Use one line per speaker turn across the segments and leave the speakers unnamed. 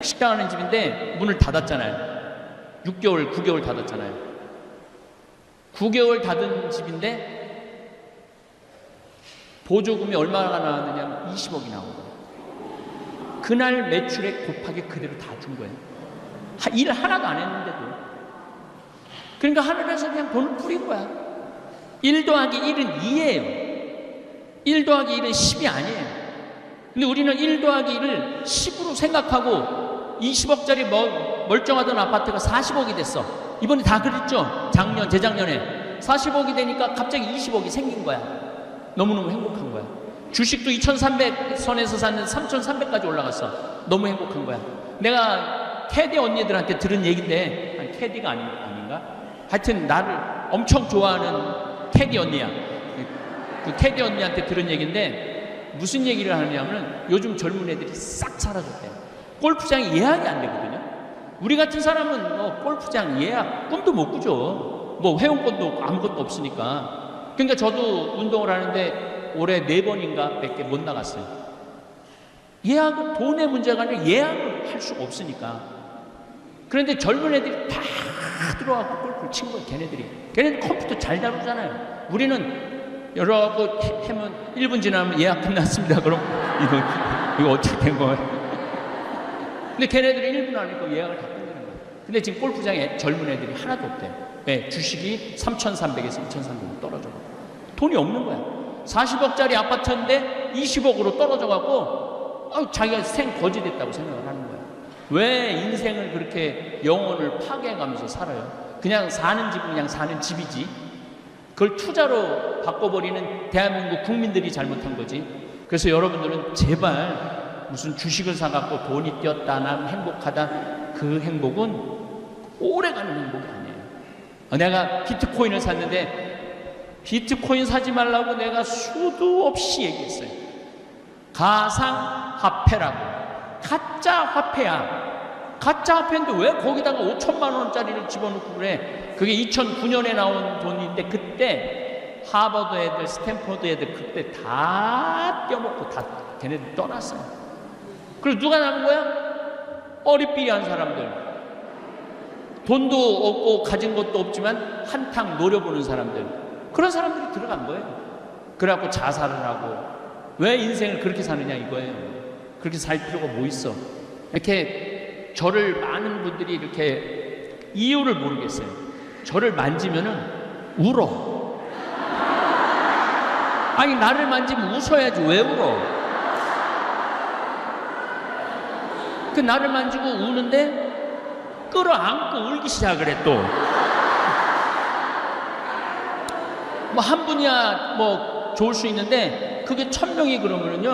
식당하는 집인데 문을 닫았잖아요. 6개월, 9개월 닫았잖아요. 9개월 닫은 집인데 보조금이 얼마나 나왔느냐면 20억이 나오고, 그날 매출액 곱하기 그대로 다 준 거예요. 일 하나도 안 했는데도. 그러니까 하늘에서 그냥 돈을 뿌린 거야. 1 더하기 1은 2예요. 1 더하기 1은 10이 아니에요. 근데 우리는 1 더하기 1을 10으로 생각하고 20억짜리 멀쩡하던 아파트가 40억이 됐어. 이번에 다 그랬죠? 작년, 재작년에 40억이 되니까 갑자기 20억이 생긴 거야. 너무너무 행복한 거야. 주식도 2300선에서 샀는데 3300까지 올라갔어. 너무 행복한 거야. 내가 캐디 언니들한테 들은 얘기인데, 아니 캐디가 아닌가? 하여튼 나를 엄청 좋아하는 캐디 언니야. 그 캐디 언니한테 들은 얘기인데 무슨 얘기를 하느냐면 요즘 젊은 애들이 싹 사라졌대요. 골프장이 예약이 안 되거든요. 우리 같은 사람은 뭐 골프장 예약 꿈도 못 꾸죠. 뭐 회원권도 아무것도 없으니까. 그러니까 저도 운동을 하는데 올해 4번인가 밖에 못 나갔어요. 예약은 돈의 문제가 아니라 예약을 할 수가 없으니까. 그런데 젊은 애들이 다 들어와서 골프를 친 거예요. 걔네들 컴퓨터 잘 다루잖아요. 우리는 여러분 하면 1분 지나면 예약 끝났습니다. 그럼 이거 어떻게 된 거예요? 근데 걔네들이 1분 안에 예약을 다 끝내는 거예요. 근데 지금 골프장에 젊은 애들이 하나도 없대요. 네, 주식이 3,300에서 2,300으로 떨어져. 돈이 없는 거야. 40억짜리 아파트인데 20억으로 떨어져 갖고 자기가 생거지됐다고 생각을 하는 거야. 왜 인생을 그렇게 영혼을 파괴해가면서 살아요? 그냥 사는 집은 그냥 사는 집이지. 그걸 투자로 바꿔버리는 대한민국 국민들이 잘못한 거지. 그래서 여러분들은 제발 무슨 주식을 사갖고 돈이 뛰었다, 난 행복하다, 그 행복은 오래가는 행복이 아니에요. 내가 비트코인을 샀는데 비트코인 사지 말라고 내가 수도 없이 얘기했어요. 가상화폐라고. 가짜 화폐야. 가짜 화폐인데 왜 거기다가 5천만 원짜리를 집어넣고 그래? 그게 2009년에 나온 돈인데 그때 하버드 애들, 스탠포드 애들 그때 다 떼어먹고 다 걔네들 떠났어요. 그리고 누가 남은 거야? 어리삐리한 사람들. 돈도 없고 가진 것도 없지만 한탕 노려보는 사람들. 그런 사람들이 들어간 거예요. 그래갖고 자살을 하고. 왜 인생을 그렇게 사느냐 이거예요. 그렇게 살 필요가 뭐 있어. 이렇게 저를 많은 분들이 이렇게 이유를 모르겠어요. 저를 만지면은 울어. 아니 나를 만지면 웃어야지 왜 울어? 그 나를 만지고 우는데 끌어안고 울기 시작을 해 또. 뭐 한 분이야 뭐 좋을 수 있는데 그게 1000명이 그러면은요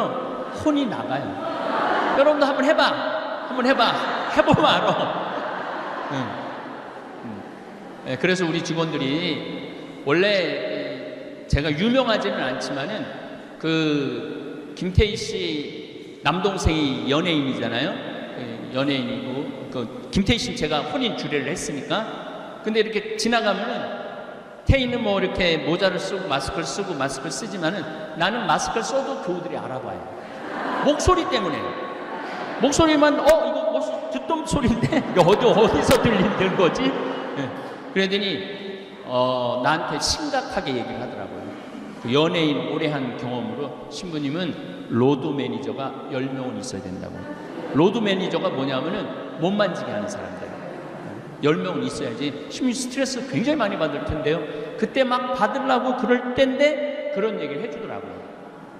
혼이 나가요. 여러분도 한번 해봐. 한번 해봐. 해보면 알아. 네, 그래서 우리 직원들이 원래 제가 유명하지는 않지만은 그 김태희 씨 남동생이 연예인이잖아요. 연예인이고 그 김태희 씨는 제가 혼인 주례를 했으니까. 근데 이렇게 지나가면은 태희는 뭐 이렇게 모자를 쓰고 마스크를 쓰고 마스크를 쓰지만은 나는 마스크를 써도 교우들이 알아봐요. 목소리 때문에. 목소리만 이거 무슨 듣던 소리인데 어디서 들리는 거지? 네. 그러더니 나한테 심각하게 얘기를 하더라고요. 그 연예인 오래 한 경험으로 신부님은 로드 매니저가 10명은 있어야 된다고. 로드 매니저가 뭐냐면은 못 만지게 하는 사람들 10명은 있어야지. 신부님 스트레스 굉장히 많이 받을 텐데요. 그때 막 받으려고 그럴 때인데 그런 얘기를 해주더라고요.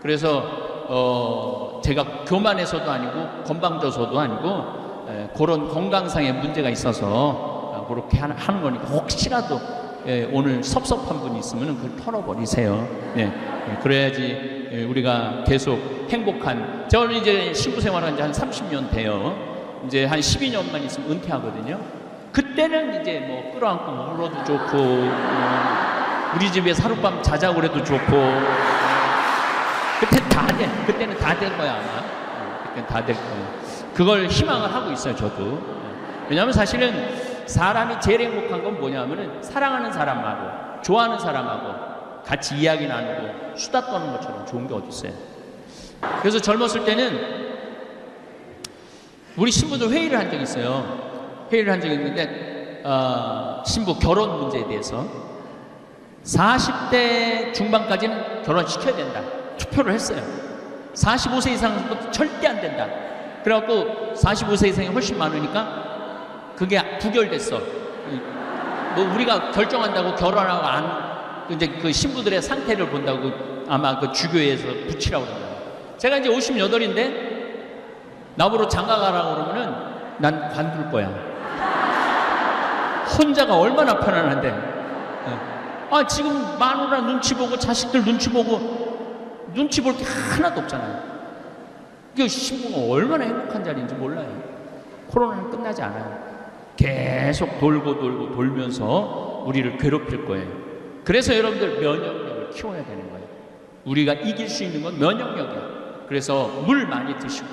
그래서 제가 교만해서도 아니고 건방져서도 아니고 그런 건강상의 문제가 있어서 그렇게 하는 거니까 혹시라도 오늘 섭섭한 분이 있으면 그걸 털어버리세요. 그래야지 우리가 계속 행복한. 저는 이제 신부 생활한 지 한 30년 돼요. 이제 한 12년만 있으면 은퇴하거든요. 그때는 이제 뭐 끌어안고 울어도 좋고 우리 집에 하룻밤 자자고 그래도 좋고 그때는 다 될 거야 아마. 그때는 다 될 거예요. 그걸 희망을 하고 있어요 저도. 왜냐하면 사실은 사람이 제일 행복한 건 뭐냐면은 사랑하는 사람하고 좋아하는 사람하고 같이 이야기 나누고 수다 떠는 것처럼 좋은 게 어디 있어요. 그래서 젊었을 때는 우리 신부들 회의를 한 적이 있어요. 회의를 한 적이 있는데 신부 결혼 문제에 대해서 40대 중반까지는 결혼시켜야 된다. 투표를 했어요. 45세 이상은 절대 안 된다. 그래갖고 45세 이상이 훨씬 많으니까 그게 부결됐어. 뭐 우리가 결정한다고 결혼하고 안 이제 그 신부들의 상태를 본다고 아마 그 주교회에서 붙이라고 그러더라고요. 제가 이제 58인데 나보러 장가 가라고 그러면은 난 관둘 거야. 혼자가 얼마나 편안한데. 지금 마누라 눈치 보고 자식들 눈치 보고 눈치 볼 게 하나도 없잖아요. 그 신부가 얼마나 행복한 자리인지 몰라요. 코로나는 끝나지 않아요. 계속 돌고 돌면서 우리를 괴롭힐 거예요. 그래서 여러분들 면역력을 키워야 되는 거예요. 우리가 이길 수 있는 건 면역력이야. 그래서 물 많이 드시고.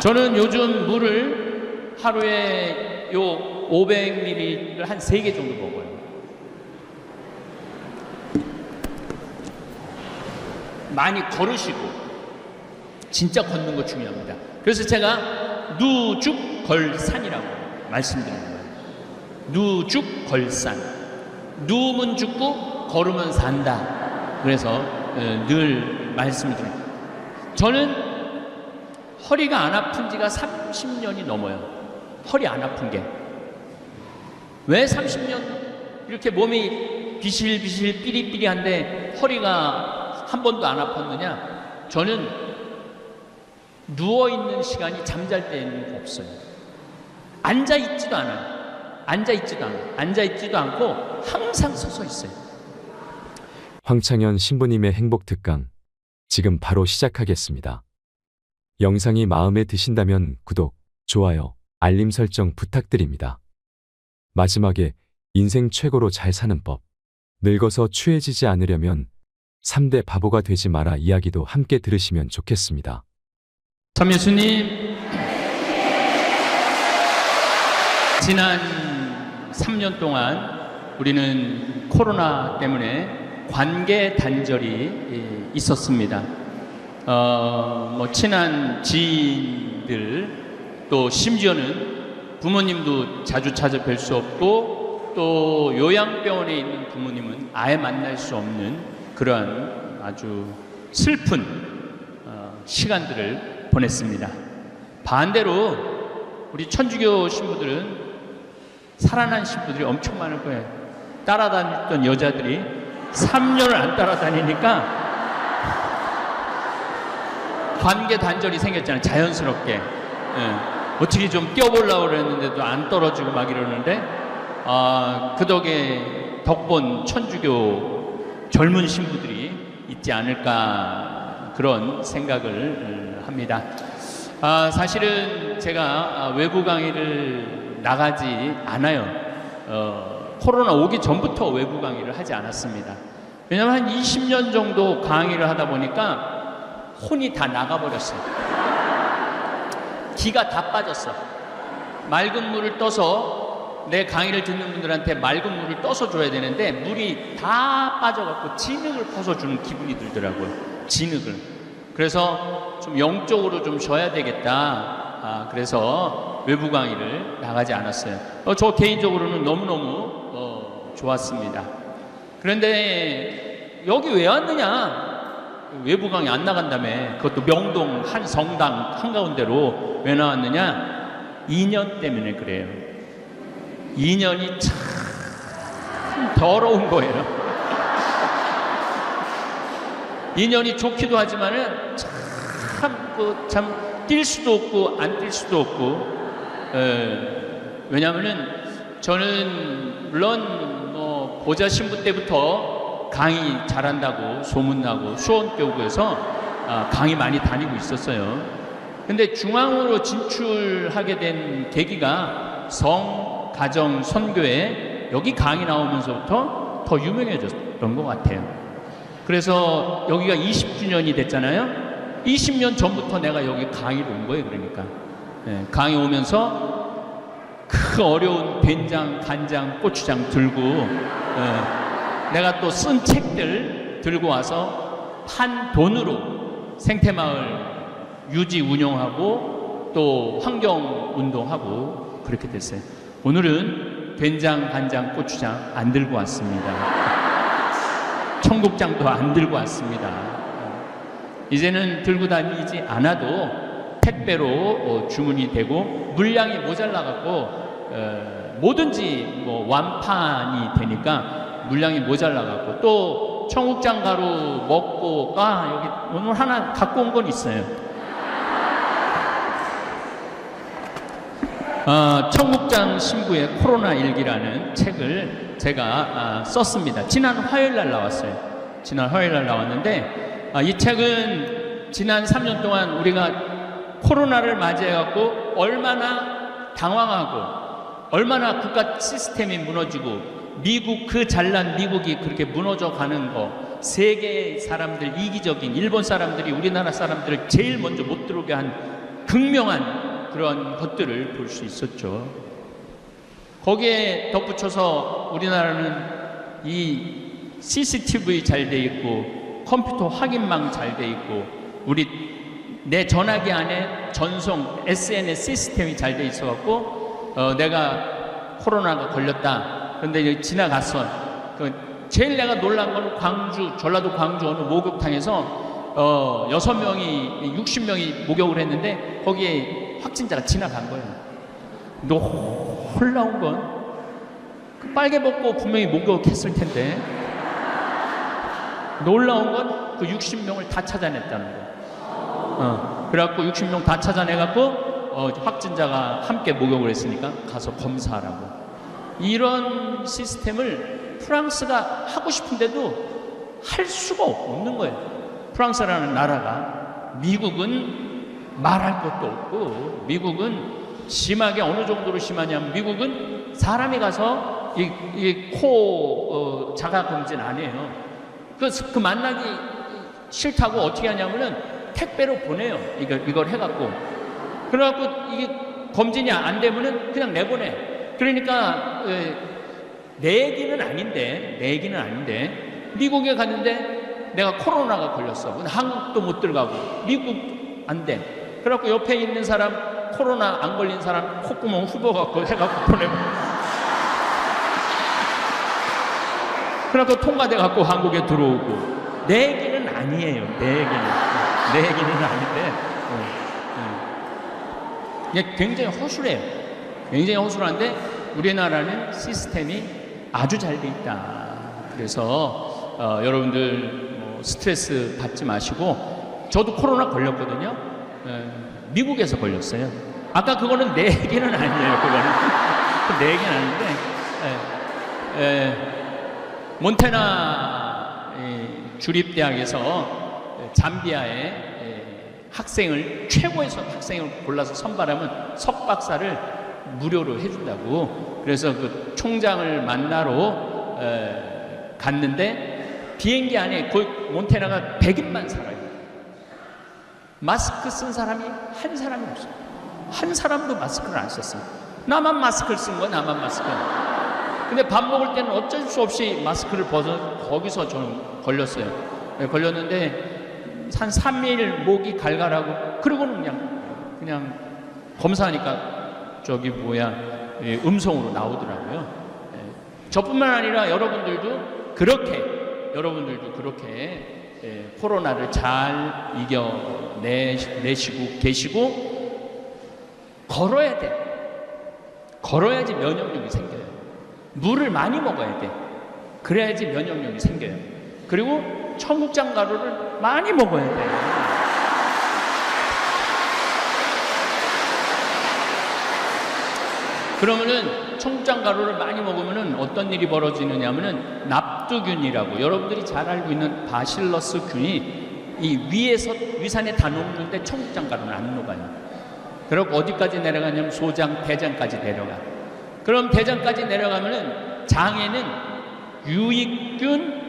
저는 요즘 물을 하루에 요 500ml를 한 3개 정도 먹어요. 많이 걸으시고 진짜 걷는 거 중요합니다. 그래서 제가 누죽걸산이라고 말씀드리는 거예요. 누죽걸산. 누우면 죽고 걸으면 산다. 그래서 늘 말씀을 드립니다. 저는 허리가 안 아픈 지가 30년이 넘어요. 허리 안 아픈 게. 왜 30년 이렇게 몸이 비실비실 삐리삐리한데 허리가 한 번도 안 아팠느냐? 저는 누워있는 시간이 잠잘 때는 없어요. 앉아있지도 않아요. 앉아있지도 않고 항상 서서 있어요.
황창현 신부님의 행복특강 지금 바로 시작하겠습니다. 영상이 마음에 드신다면 구독, 좋아요, 알림 설정 부탁드립니다. 마지막에 인생 최고로 잘 사는 법, 늙어서 추해지지 않으려면 3대 바보가 되지 마라 이야기도 함께 들으시면 좋겠습니다.
참 예수님, 지난 3년 동안 우리는 코로나 때문에 관계 단절이 있었습니다. 뭐 친한 지인들 또 심지어는 부모님도 자주 찾아뵐 수 없고 또 요양병원에 있는 부모님은 아예 만날 수 없는 그러한 아주 슬픈 시간들을 보냈습니다. 반대로 우리 천주교 신부들은 살아난 신부들이 엄청 많을 거예요. 따라다녔던 여자들이 3년을 안 따라다니니까 관계 단절이 생겼잖아요. 자연스럽게. 어떻게 좀 뛰어보려고 그랬는데도 안 떨어지고 막 이러는데 그 덕에 덕본 천주교 젊은 신부들이 있지 않을까 그런 생각을 합니다. 사실은 제가 외부 강의를 나가지 않아요. 코로나 오기 전부터 외부 강의를 하지 않았습니다. 왜냐하면 한 20년 정도 강의를 하다 보니까 혼이 다 나가버렸어요. 기가 다 빠졌어. 맑은 물을 떠서 내 강의를 듣는 분들한테 맑은 물을 떠서 줘야 되는데 물이 다 빠져갖고 진흙을 퍼서 주는 기분이 들더라고요. 진흙을. 그래서 좀 영적으로 좀 쉬어야 되겠다. 그래서 외부 강의를 나가지 않았어요. 저 개인적으로는 너무너무 좋았습니다. 그런데 여기 왜 왔느냐? 외부 강의 안 나간다며. 그것도 명동 한 성당 한가운데로 왜 나왔느냐? 2년 때문에 그래요. 2년이 참 더러운 거예요. 2년이 좋기도 하지만은 참 뛸 수도 없고 안 뛸 수도 없고. 왜냐하면은 저는 물론 뭐 보좌 신부 때부터 강의 잘한다고 소문나고 수원교구에서 강의 많이 다니고 있었어요. 근데 중앙으로 진출하게 된 계기가 성, 가정, 선교회 여기 강의 나오면서부터 더 유명해졌던 것 같아요. 그래서 여기가 20주년이 됐잖아요. 20년 전부터 내가 여기 강의를 온 거예요. 그러니까 강의 오면서 그 어려운 된장, 간장, 고추장 들고 내가 또 쓴 책들 들고 와서 판 돈으로 생태마을 유지 운영하고 또 환경운동하고 그렇게 됐어요. 오늘은 된장, 간장, 고추장 안 들고 왔습니다. 청국장도 안 들고 왔습니다. 이제는 들고 다니지 않아도 택배로 주문이 되고 물량이 모자라갖고 뭐든지 뭐 완판이 되니까 물량이 모자라갖고 또 청국장 가루 먹고 여기 오늘 하나 갖고 온 건 있어요. 청국장 신부의 코로나 일기라는 책을 제가 썼습니다. 지난 화요일 날 나왔어요. 지난 화요일 날 나왔는데 이 책은 지난 3년 동안 우리가 코로나를 맞이해갖고 얼마나 당황하고 얼마나 국가 시스템이 무너지고 미국 그 잘난 미국이 그렇게 무너져 가는 거 세계 사람들 이기적인 일본 사람들이 우리나라 사람들을 제일 먼저 못 들어오게 한 극명한 그런 것들을 볼 수 있었죠. 거기에 덧붙여서 우리나라는 이 CCTV 잘 돼 있고 컴퓨터 확인망 잘 돼 있고 내 전화기 안에 전송 SNS 시스템이 잘 돼 있어갖고 내가 코로나가 걸렸다. 그런데 이제 지나갔어. 제일 내가 놀란 건 전라도 광주 어느 목욕탕에서 6명이 60명이 목욕을 했는데 거기에 확진자가 지나간 거예요. 놀라운 건 그 빨개 벗고 분명히 목욕했을 텐데 놀라운 건 그 60명을 다 찾아냈다는 거예요. 그래갖고 60명 다 찾아내갖고 확진자가 함께 목욕을 했으니까 가서 검사하라고. 이런 시스템을 프랑스가 하고 싶은데도 할 수가 없는 거예요. 프랑스라는 나라가. 미국은 말할 것도 없고 미국은 심하게 어느 정도로 심하냐면 미국은 사람이 가서 코 자가 검진 안 해요. 그 만나기 싫다고 어떻게 하냐면은 택배로 보내요. 이걸 해갖고. 그래갖고 이게 검진이 안 되면은 그냥 내보내. 그러니까 내 얘기는 아닌데 미국에 갔는데 내가 코로나가 걸렸어. 근데 한국도 못 들어가고 미국도 안 돼. 그래갖고 옆에 있는 사람 코로나 안 걸린 사람 콧구멍 후벼갖고 해갖고 보내고. 그래갖고 통과돼갖고 한국에 들어오고. 내 얘기는 아니에요. 내 얘기는 아닌데 이게 굉장히 허술해요. 굉장히 허술한데 우리나라는 시스템이 아주 잘 돼 있다. 그래서 여러분들 스트레스 받지 마시고 저도 코로나 걸렸거든요. 미국에서 걸렸어요. 아까 그거는 내 얘기는 아니에요. 그거는 내 얘기는 아닌데 몬테나 주립대학에서 잠비아의 최고의 학생을 골라서 선발하면 석박사를 무료로 해준다고. 그래서 그 총장을 만나러 갔는데 비행기 안에 거의 몬테나가 100인만 살아요. 마스크 쓴 사람이 한 사람이 없어요. 한 사람도 마스크를 안 썼어요. 나만 마스크를 쓴 거야. 나만 마스크. 근데 밥 먹을 때는 어쩔 수 없이 마스크를 벗어 거기서 저는 걸렸어요. 걸렸는데 한 3일 목이 갈갈하고 그러고는 그냥 검사하니까 음성으로 나오더라고요. 저뿐만 아니라 여러분들도 그렇게 코로나를 잘 이겨내시고 계시고 걸어야 돼. 걸어야지 면역력이 생겨요. 물을 많이 먹어야 돼. 그래야지 면역력이 생겨요. 그리고 청국장 가루를 많이 먹어야 돼. 그러면은 청국장 가루를 많이 먹으면은 어떤 일이 벌어지느냐면은 납두균이라고 여러분들이 잘 알고 있는 바실러스 균이 이 위에서 위산에 다 녹는데 청국장 가루는 안 녹아요. 그리고 어디까지 내려가냐면 소장, 대장까지 내려가. 그럼 대장까지 내려가면은 장에는 유익균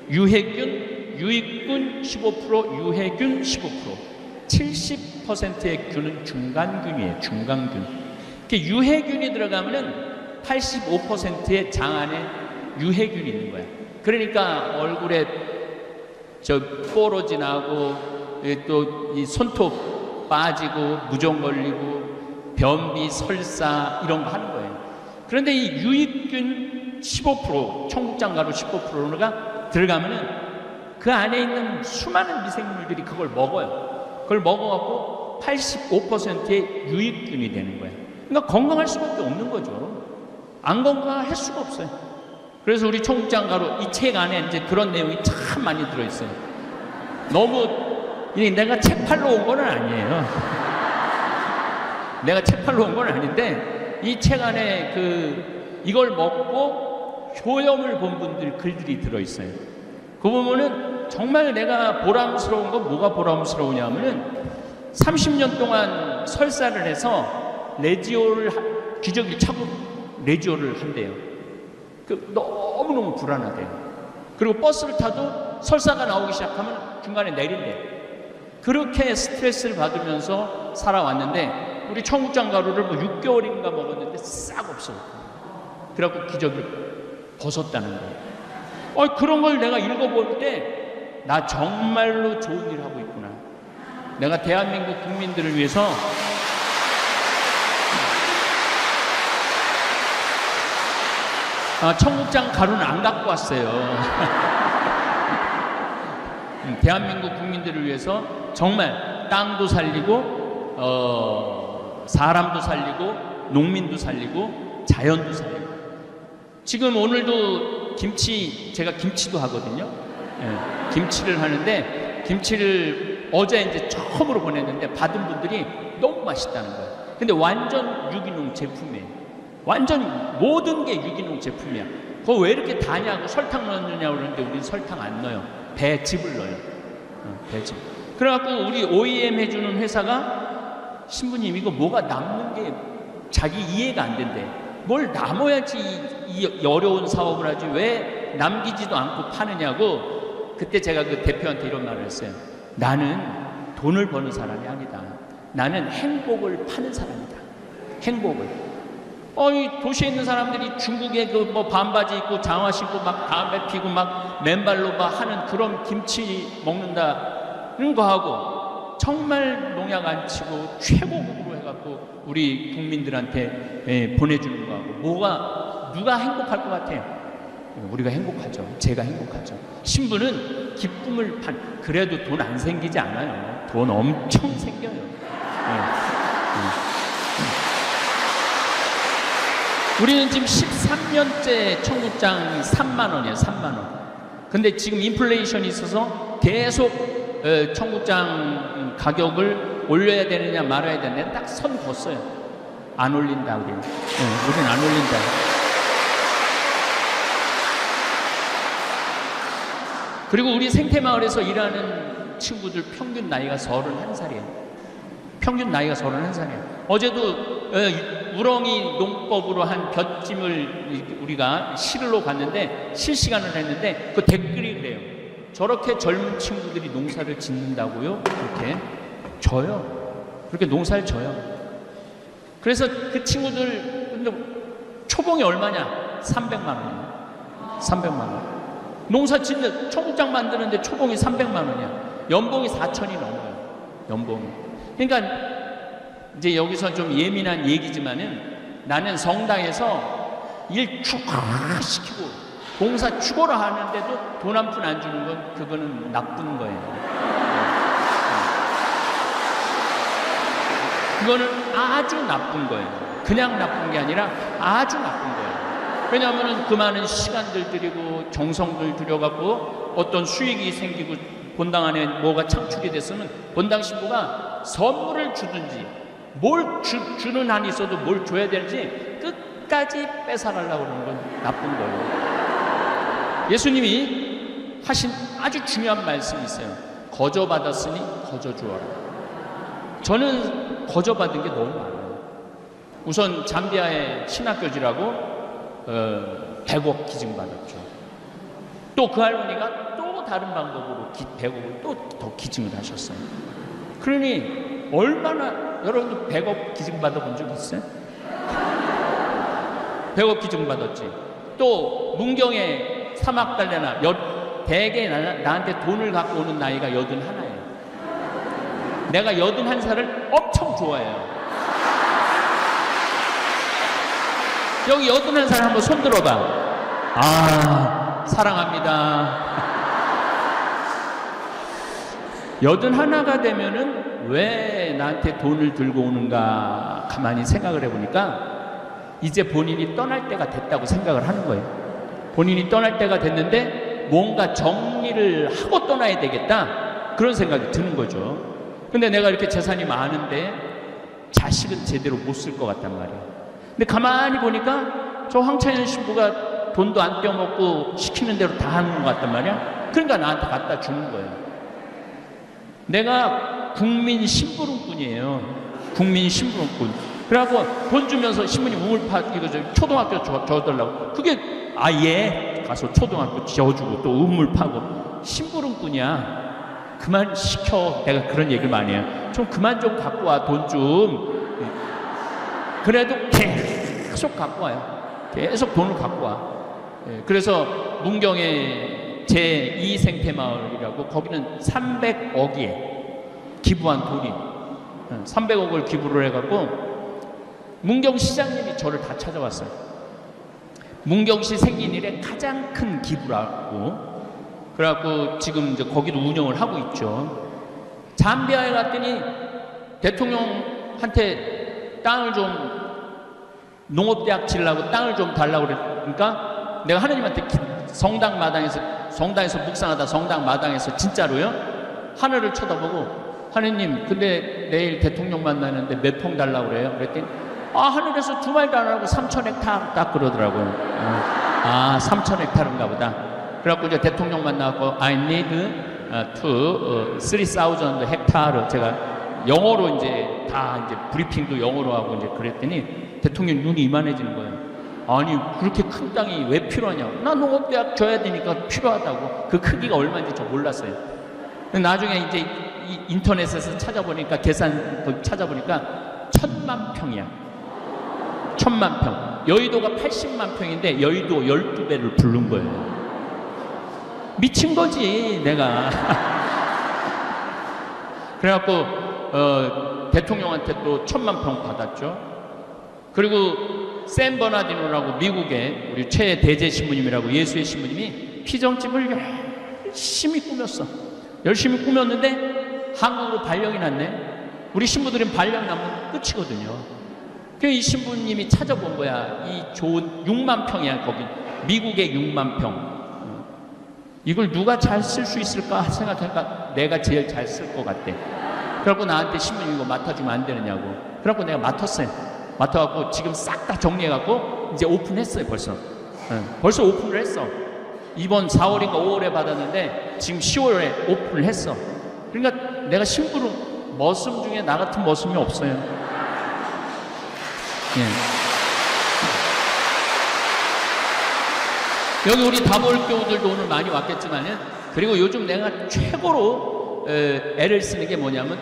15%, 유해균 15%, 70%의 균은 중간균이에요. 중간균. 유해균이 들어가면은 85%의 장 안에 유해균이 있는 거야. 그러니까 얼굴에 저 뽀로지 나고 또 이 손톱 빠지고 무좀 걸리고 변비, 설사 이런 거 하는 거예요. 그런데 이 유익균 15% 청국장 가루 15%가 들어가면은 그 안에 있는 수많은 미생물들이 그걸 먹어요. 그걸 먹어갖고 85%의 유익균이 되는 거예요. 그러니까 건강할 수밖에 없는 거죠. 안 건강할 수가 없어요. 그래서 우리 청국장 가루 이 책 안에 이제 그런 내용이 참 많이 들어있어요. 너무 내가 책 팔러 온 건 아니에요. 내가 책 팔러 온 건 아닌데 이 책 안에 이걸 먹고 효험을 본 분들 글들이 들어있어요. 그 부분은 정말 내가 보람스러운 건 뭐가 보람스러우냐면은 30년 동안 설사를 해서 기저귀를 차고 레지오를 한대요. 너무너무 불안하대요. 그리고 버스를 타도 설사가 나오기 시작하면 중간에 내린대. 그렇게 스트레스를 받으면서 살아왔는데 우리 청국장 가루를 6개월인가 먹었는데 싹 없어요. 그래갖고 기저귀를 벗었다는 거예요. 그런 걸 내가 읽어볼 때 나 정말로 좋은 일 하고 있구나. 내가 대한민국 국민들을 위해서 청국장 가루는 안 갖고 왔어요. 대한민국 국민들을 위해서 정말 땅도 살리고 사람도 살리고 농민도 살리고 자연도 살리고. 지금 오늘도 제가 김치도 하거든요. 김치를 하는데 김치를 어제 이제 처음으로 보냈는데 받은 분들이 너무 맛있다는 거예요. 근데 완전 유기농 제품이에요. 완전 모든 게 유기농 제품이야. 그거 왜 이렇게 다냐고 설탕 넣느냐고 그러는데 우리는 설탕 안 넣어요. 배즙을 넣어요. 배즙. 그래갖고 우리 OEM 해주는 회사가 신부님 이거 뭐가 남는 게 자기 이해가 안 된대. 뭘 남아야지 이 어려운 사업을 하지 왜 남기지도 않고 파느냐고. 그때 제가 그 대표한테 이런 말을 했어요. 나는 돈을 버는 사람이 아니다. 나는 행복을 파는 사람이다. 행복을. 이 도시에 있는 사람들이 중국에 반바지 입고 장화 신고 막 담배 피고 막 맨발로 막 하는 그런 김치 먹는다는 거 하고 정말 농약 안 치고 최고급으로 해갖고 우리 국민들한테 보내주는 거 하고 누가 행복할 것 같아요? 우리가 행복하죠. 제가 행복하죠. 신부는 기쁨을 그래도 돈 안 생기지 않아요. 돈 엄청 생겨요. 우리는 지금 13년째 청국장 3만 원이에요. 3만 원. 근데 지금 인플레이션이 있어서 계속 청국장 가격을 올려야 되느냐 말아야 되느냐 딱 선 걷어요. 안 올린다 우리는. 우리는 안 올린다. 그리고 우리 생태마을에서 일하는 친구들 평균 나이가 31살이에요. 평균 나이가 31살이에요. 어제도 우렁이 농법으로 한 볏찜을 우리가 실으러 갔는데 실시간을 했는데 그 댓글이 그래요. 저렇게 젊은 친구들이 농사를 짓는다고요? 그렇게 져요. 그렇게 농사를 져요. 그래서 그 친구들 근데 초봉이 얼마냐? 300만 원이에요. 300만 원. 농사 짓는 청국장 만드는데 초봉이 300만 원이야. 연봉이 4천이 넘어요. 연봉이. 그러니까 이제 여기서 좀 예민한 얘기지만은 나는 성당에서 일 축하시키고 봉사 죽어라 하는데도 돈 한 푼 안 주는 건 그거는 나쁜 거예요. 그거는 아주 나쁜 거예요. 그냥 나쁜 게 아니라 아주 나쁜 거예요. 왜냐하면 그 많은 시간들 들이고 정성들 들여갖고 어떤 수익이 생기고 본당 안에 뭐가 창출이 됐으면 본당 신부가 선물을 주든지 뭘 주는 한이 있어도 뭘 줘야 될지 끝까지 뺏어가려고 그러는 건 나쁜 거예요. 예수님이 하신 아주 중요한 말씀이 있어요. 거저 받았으니 거저 주어라. 저는 거저 받은 게 너무 많아요. 우선 잠비아의 신학교지라고 100억 기증 받았죠. 또 그 할머니가 또 다른 방법으로 100억을 또 더 기증을 하셨어요. 그러니 얼마나 여러분도 100억 기증 받아본 적 있어요? 100억 기증 받았지. 또 문경에 사막달래나 대개 나한테 돈을 갖고 오는 나이가 81이에요. 내가 81살을 엄청 좋아해요. 여기 81살 한번 손 들어봐. 아, 사랑합니다. 81가 되면은 왜 나한테 돈을 들고 오는가 가만히 생각을 해보니까 이제 본인이 떠날 때가 됐다고 생각을 하는 거예요. 본인이 떠날 때가 됐는데 뭔가 정리를 하고 떠나야 되겠다, 그런 생각이 드는 거죠. 근데 내가 이렇게 재산이 많은데 자식은 제대로 못 쓸 것 같단 말이에요. 근데 가만히 보니까 저 황찬현 신부가 돈도 안 떼어먹고 시키는 대로 다 하는 것 같단 말이야. 그러니까 나한테 갖다 주는 거예요. 내가 국민 심부름꾼이에요. 국민 심부름꾼. 그래갖고 돈 주면서 신부님 우물파 이거 저 초등학교 줘달라고. 그게 아예 가서 초등학교 지어주고 또 우물 파고. 심부름꾼이야. 그만 시켜. 내가 그런 얘기를 많이 해요. 좀 그만 좀 갖고 와, 돈 좀. 그래도 계속 갖고 와요. 계속 돈을 갖고 와. 그래서 문경에 제2 생태마을이라고, 거기는 300억이에 기부한 돈이 300억을 기부를 해갖고 문경시장님이 저를 다 찾아왔어요. 문경시 생긴 일에 가장 큰 기부라고. 그래갖고 지금 이제 거기도 운영을 하고 있죠. 잠비아에 갔더니 대통령한테 땅을 좀, 농업대학 지으려고 땅을 좀 달라고 그러니까 내가 하느님한테 성당 마당에서 묵상하다 성당 마당에서 진짜로요 하늘을 쳐다보고, 하느님 근데 내일 대통령 만나는데 몇 평 달라고 그래요? 그랬더니 하늘에서 두 말도 안 하고 3,000헥타르 딱 그러더라고요. 3,000헥타르인가 보다. 그래갖고 이제 대통령 만나고 I need to 3,000 헥타르, 제가 영어로 이제 다 이제 브리핑도 영어로 하고 이제 그랬더니 대통령 눈이 이만해지는 거예요. 아니 그렇게 큰 땅이 왜 필요하냐고. 나 농업대학 줘야 되니까 필요하다고. 그 크기가 얼마인지 저 몰랐어요. 나중에 이제 인터넷에서 찾아보니까 계산 찾아보니까 1,000만 평이야. 1,000만 평. 여의도가 80만 평인데 여의도 12배를 부른 거예요. 미친 거지 내가. 그래갖고 대통령한테 또 1,000만 평 받았죠. 그리고 샌 버나디노라고 미국의 우리 최대제 신부님이라고 예수의 신부님이 피정집을 열심히 꾸몄어. 열심히 꾸몄는데 한국으로 발령이 났네. 우리 신부들은 발령 나면 끝이거든요. 그래서 이 신부님이 찾아본 거야. 이 좋은 6만 평이야 거기. 미국의 6만 평. 이걸 누가 잘 쓸 수 있을까 생각하니까 내가 제일 잘 쓸 것 같대. 그래갖고 나한테 신부님 이거 맡아주면 안 되느냐고. 그래갖고 내가 맡았어요. 맡아갖고 지금 싹 다 정리해갖고 이제 오픈했어요 벌써. 벌써 오픈을 했어. 이번 4월인가 5월에 받았는데 지금 10월에 오픈을 했어. 그러니까 내가 심부름 머슴 중에 나 같은 머슴이 없어요. 여기 우리 다볼교우들도 오늘 많이 왔겠지만은, 그리고 요즘 내가 최고로 애를 쓰는 게 뭐냐면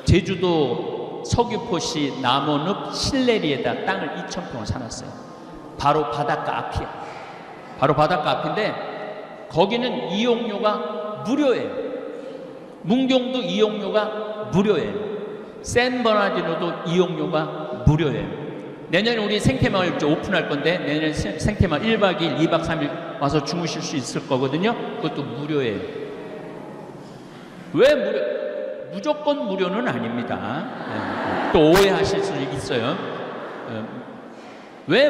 제주도 서귀포시 남원읍 신내리에다 땅을 2,000평을 사놨어요. 바로 바닷가 앞이야. 바로 바닷가 앞인데 거기는 이용료가 무료예요. 문경도 이용료가 무료예요. 샌버나디노도 이용료가 무료예요. 내년에 우리 생태마을 오픈할 건데 내년에 생태마을 1박 2일, 2박 3일 와서 주무실 수 있을 거거든요. 그것도 무료예요. 왜 무료? 무조건 무료는 아닙니다. 또 오해하실 수 있어요. 왜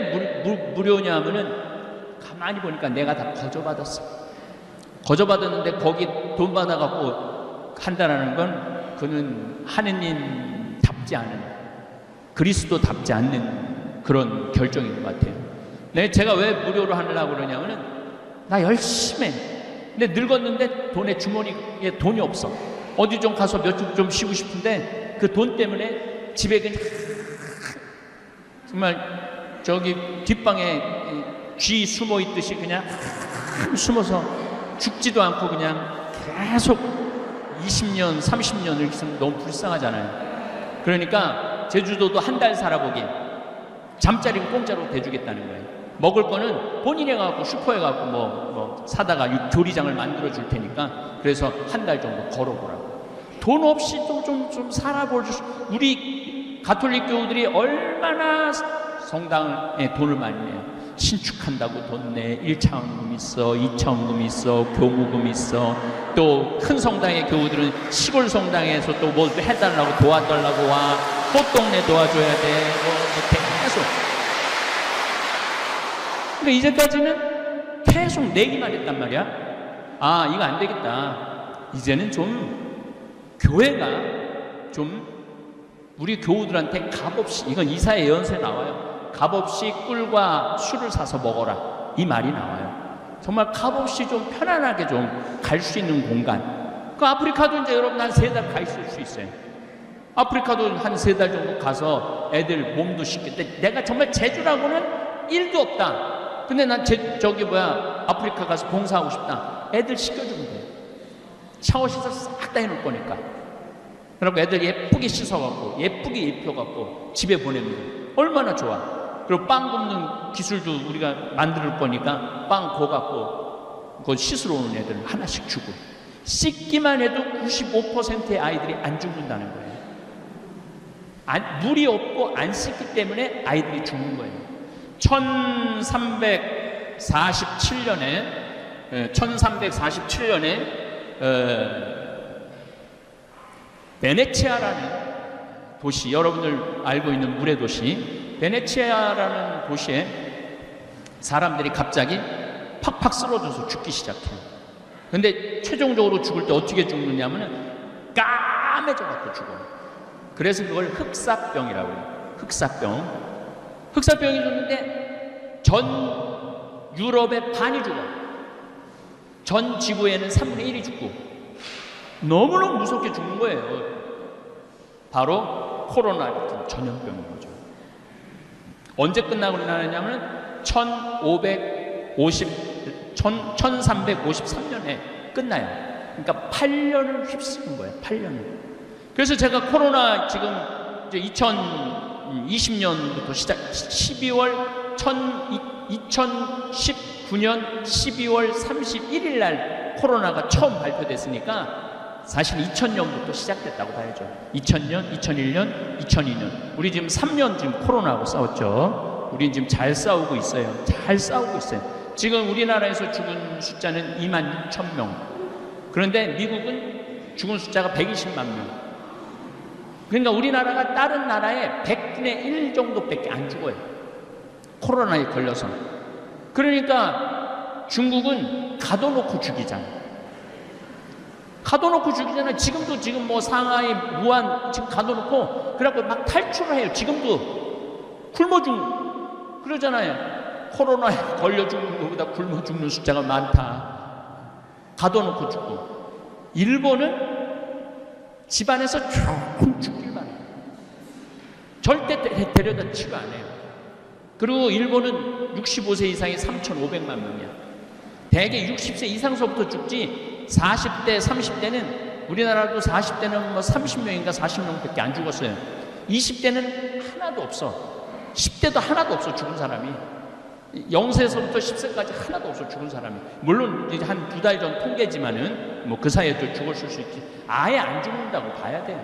무료냐 하면은 가만히 보니까 내가 다 거저받았어. 거저받았는데 거기 돈 받아갖고 한다라는 건 그는 하느님답지 않은, 그리스도답지 않는 그런 결정인 것 같아요. 제가 왜 무료로 하려고 그러냐면은 나 열심히 해. 근데 늙었는데 돈에 주머니에 돈이 없어. 어디 좀 가서 몇 주 좀 쉬고 싶은데 그 돈 때문에 집에 그냥 정말 저기 뒷방에 쥐 숨어 있듯이 그냥 숨어서 죽지도 않고 그냥 계속 20년, 30년을 있으면 너무 불쌍하잖아요. 그러니까 제주도도 한 달 살아보기, 잠자리는 공짜로 대주겠다는 거예요. 먹을 거는 본인이 가고 슈퍼에 가고 뭐 사다가 조리장을 만들어 줄 테니까 그래서 한 달 정도 걸어보라고. 돈 없이도 좀 살아볼 수. 우리 가톨릭 교우들이 얼마나 성당에 돈을 많이 내요. 신축한다고 돈 내. 1차원금 있어, 2차원금 있어, 교무금 있어. 또 큰 성당의 교우들은 시골 성당에서 또 뭐 해달라고 도와달라고 와. 꽃동네 도와줘야 돼. 계속. 그러니까 이제까지는 계속 내기만 했단 말이야. 아, 이거 안 되겠다. 이제는 좀 교회가 좀 우리 교우들한테 값없이, 이건 이사야 예언서에 나와요. 값없이 꿀과 술을 사서 먹어라, 이 말이 나와요. 정말 값없이 좀 편안하게 좀 갈 수 있는 공간. 그 아프리카도 이제 여러분 한 3달 가 있을 수 있어요. 아프리카도 한 3달 정도 가서 애들 몸도 씻겠대. 내가 정말 제주라고는 1도 없다. 근데 난 아프리카 가서 봉사하고 싶다. 애들 씻겨주면 돼. 샤워 시설 싹 다 해놓을 거니까. 그리고 애들 예쁘게 씻어갖고 예쁘게 입혀갖고 집에 보냅니다. 얼마나 좋아. 그리고 빵 굽는 기술도 우리가 만들 거니까 빵 구워갖고 그거 씻으러 오는 애들 하나씩 주고. 씻기만 해도 95%의 아이들이 안 죽는다는 거예요. 물이 없고 안 씻기 때문에 아이들이 죽는 거예요. 1347년에 베네치아라는 도시, 여러분들 알고 있는 물의 도시 베네치아라는 도시에 사람들이 갑자기 팍팍 쓰러져서 죽기 시작해요. 근데 최종적으로 죽을 때 어떻게 죽느냐면 까매져 갖고 죽어요. 그래서 그걸 흑사병이라고 해요. 흑사병이 죽는데 전 유럽의 반이 죽어. 전 지구에는 3분의 1이 죽고 너무너무 무섭게 죽는 거예요. 바로 코로나 같은 전염병인 거죠. 언제 끝나고 나냐면 1353년에 끝나요. 그러니까 8년을 휩쓰는 거예요. 8년을. 그래서 제가 코로나 지금 이제 2020년부터 시작 2019년 12월 31일 날 코로나가 처음 발표됐으니까 사실 2000년부터 시작됐다고 봐야죠. 2000년, 2001년, 2002년. 우리 지금 3년 지금 코로나하고 싸웠죠. 우리 지금 잘 싸우고 있어요. 지금 우리나라에서 죽은 숫자는 26,000명. 그런데 미국은 죽은 숫자가 120만 명. 그러니까 우리나라가 다른 나라의 100분의 1 정도밖에 안 죽어요. 코로나에 걸려서. 그러니까 중국은 가둬놓고 죽이잖아요. 지금 뭐 상하이, 무안 지금 가둬놓고 그래갖고 막 탈출을 해요. 지금도 굶어 죽는 그러잖아요. 코로나에 걸려 죽는 것보다 굶어 죽는 숫자가 많다. 가둬놓고 죽고. 일본은 집안에서 조금 죽길만 해요. 절대 데려다 치료 안 해요. 그리고 일본은 65세 이상이 3,500만 명이야. 대개 60세 이상서부터 죽지 40대, 30대는 우리나라도 40대는 뭐 30명인가 40명밖에 안 죽었어요. 20대는 하나도 없어. 10대도 하나도 없어 죽은 사람이. 0세에서부터 10세까지 하나도 없어 죽은 사람이. 물론 한 2달 전 통계지만은 뭐 그 사이에 또 죽었을 수 있지. 아예 안 죽는다고 봐야 돼요.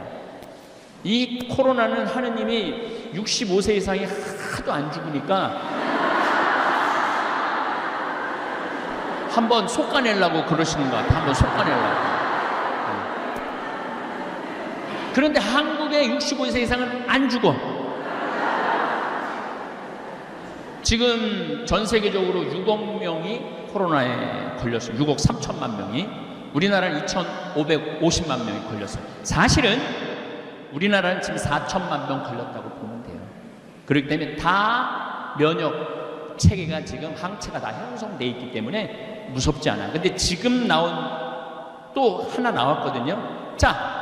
이 코로나는 하느님이 65세 이상이 하도 안 죽으니까 한번 솎아내려고 그러시는 것 같아. 한번 솎아내려고. 그런데 한국의 65세 이상은 안 죽어. 지금 전 세계적으로 6억 명이 코로나에 걸렸어요. 6억 3천만 명이. 우리나라는 2,550만 명이 걸렸어요. 사실은 우리나라는 지금 4천만 명 걸렸다고 보면 돼요. 그렇기 때문에 다 면역 체계가 지금 항체가 다 형성돼 있기 때문에 무섭지 않아요. 근데 지금 나온 또 하나 나왔거든요. 자,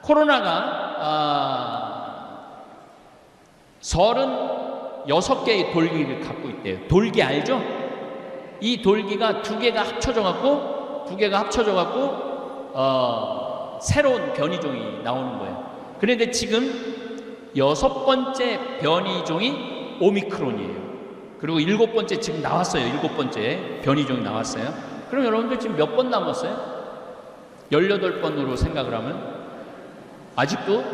코로나가 36개의 돌기를 갖고 있대요. 돌기 알죠? 이 돌기가 두 개가 합쳐져 갖고 새로운 변이종이 나오는 거예요. 그런데 지금 6번째 변이종이 오미크론이에요. 그리고 7번째 지금 나왔어요. 7번째 변이종이 나왔어요. 그럼 여러분들 지금 몇 번 남았어요? 18번으로 생각을 하면 아직도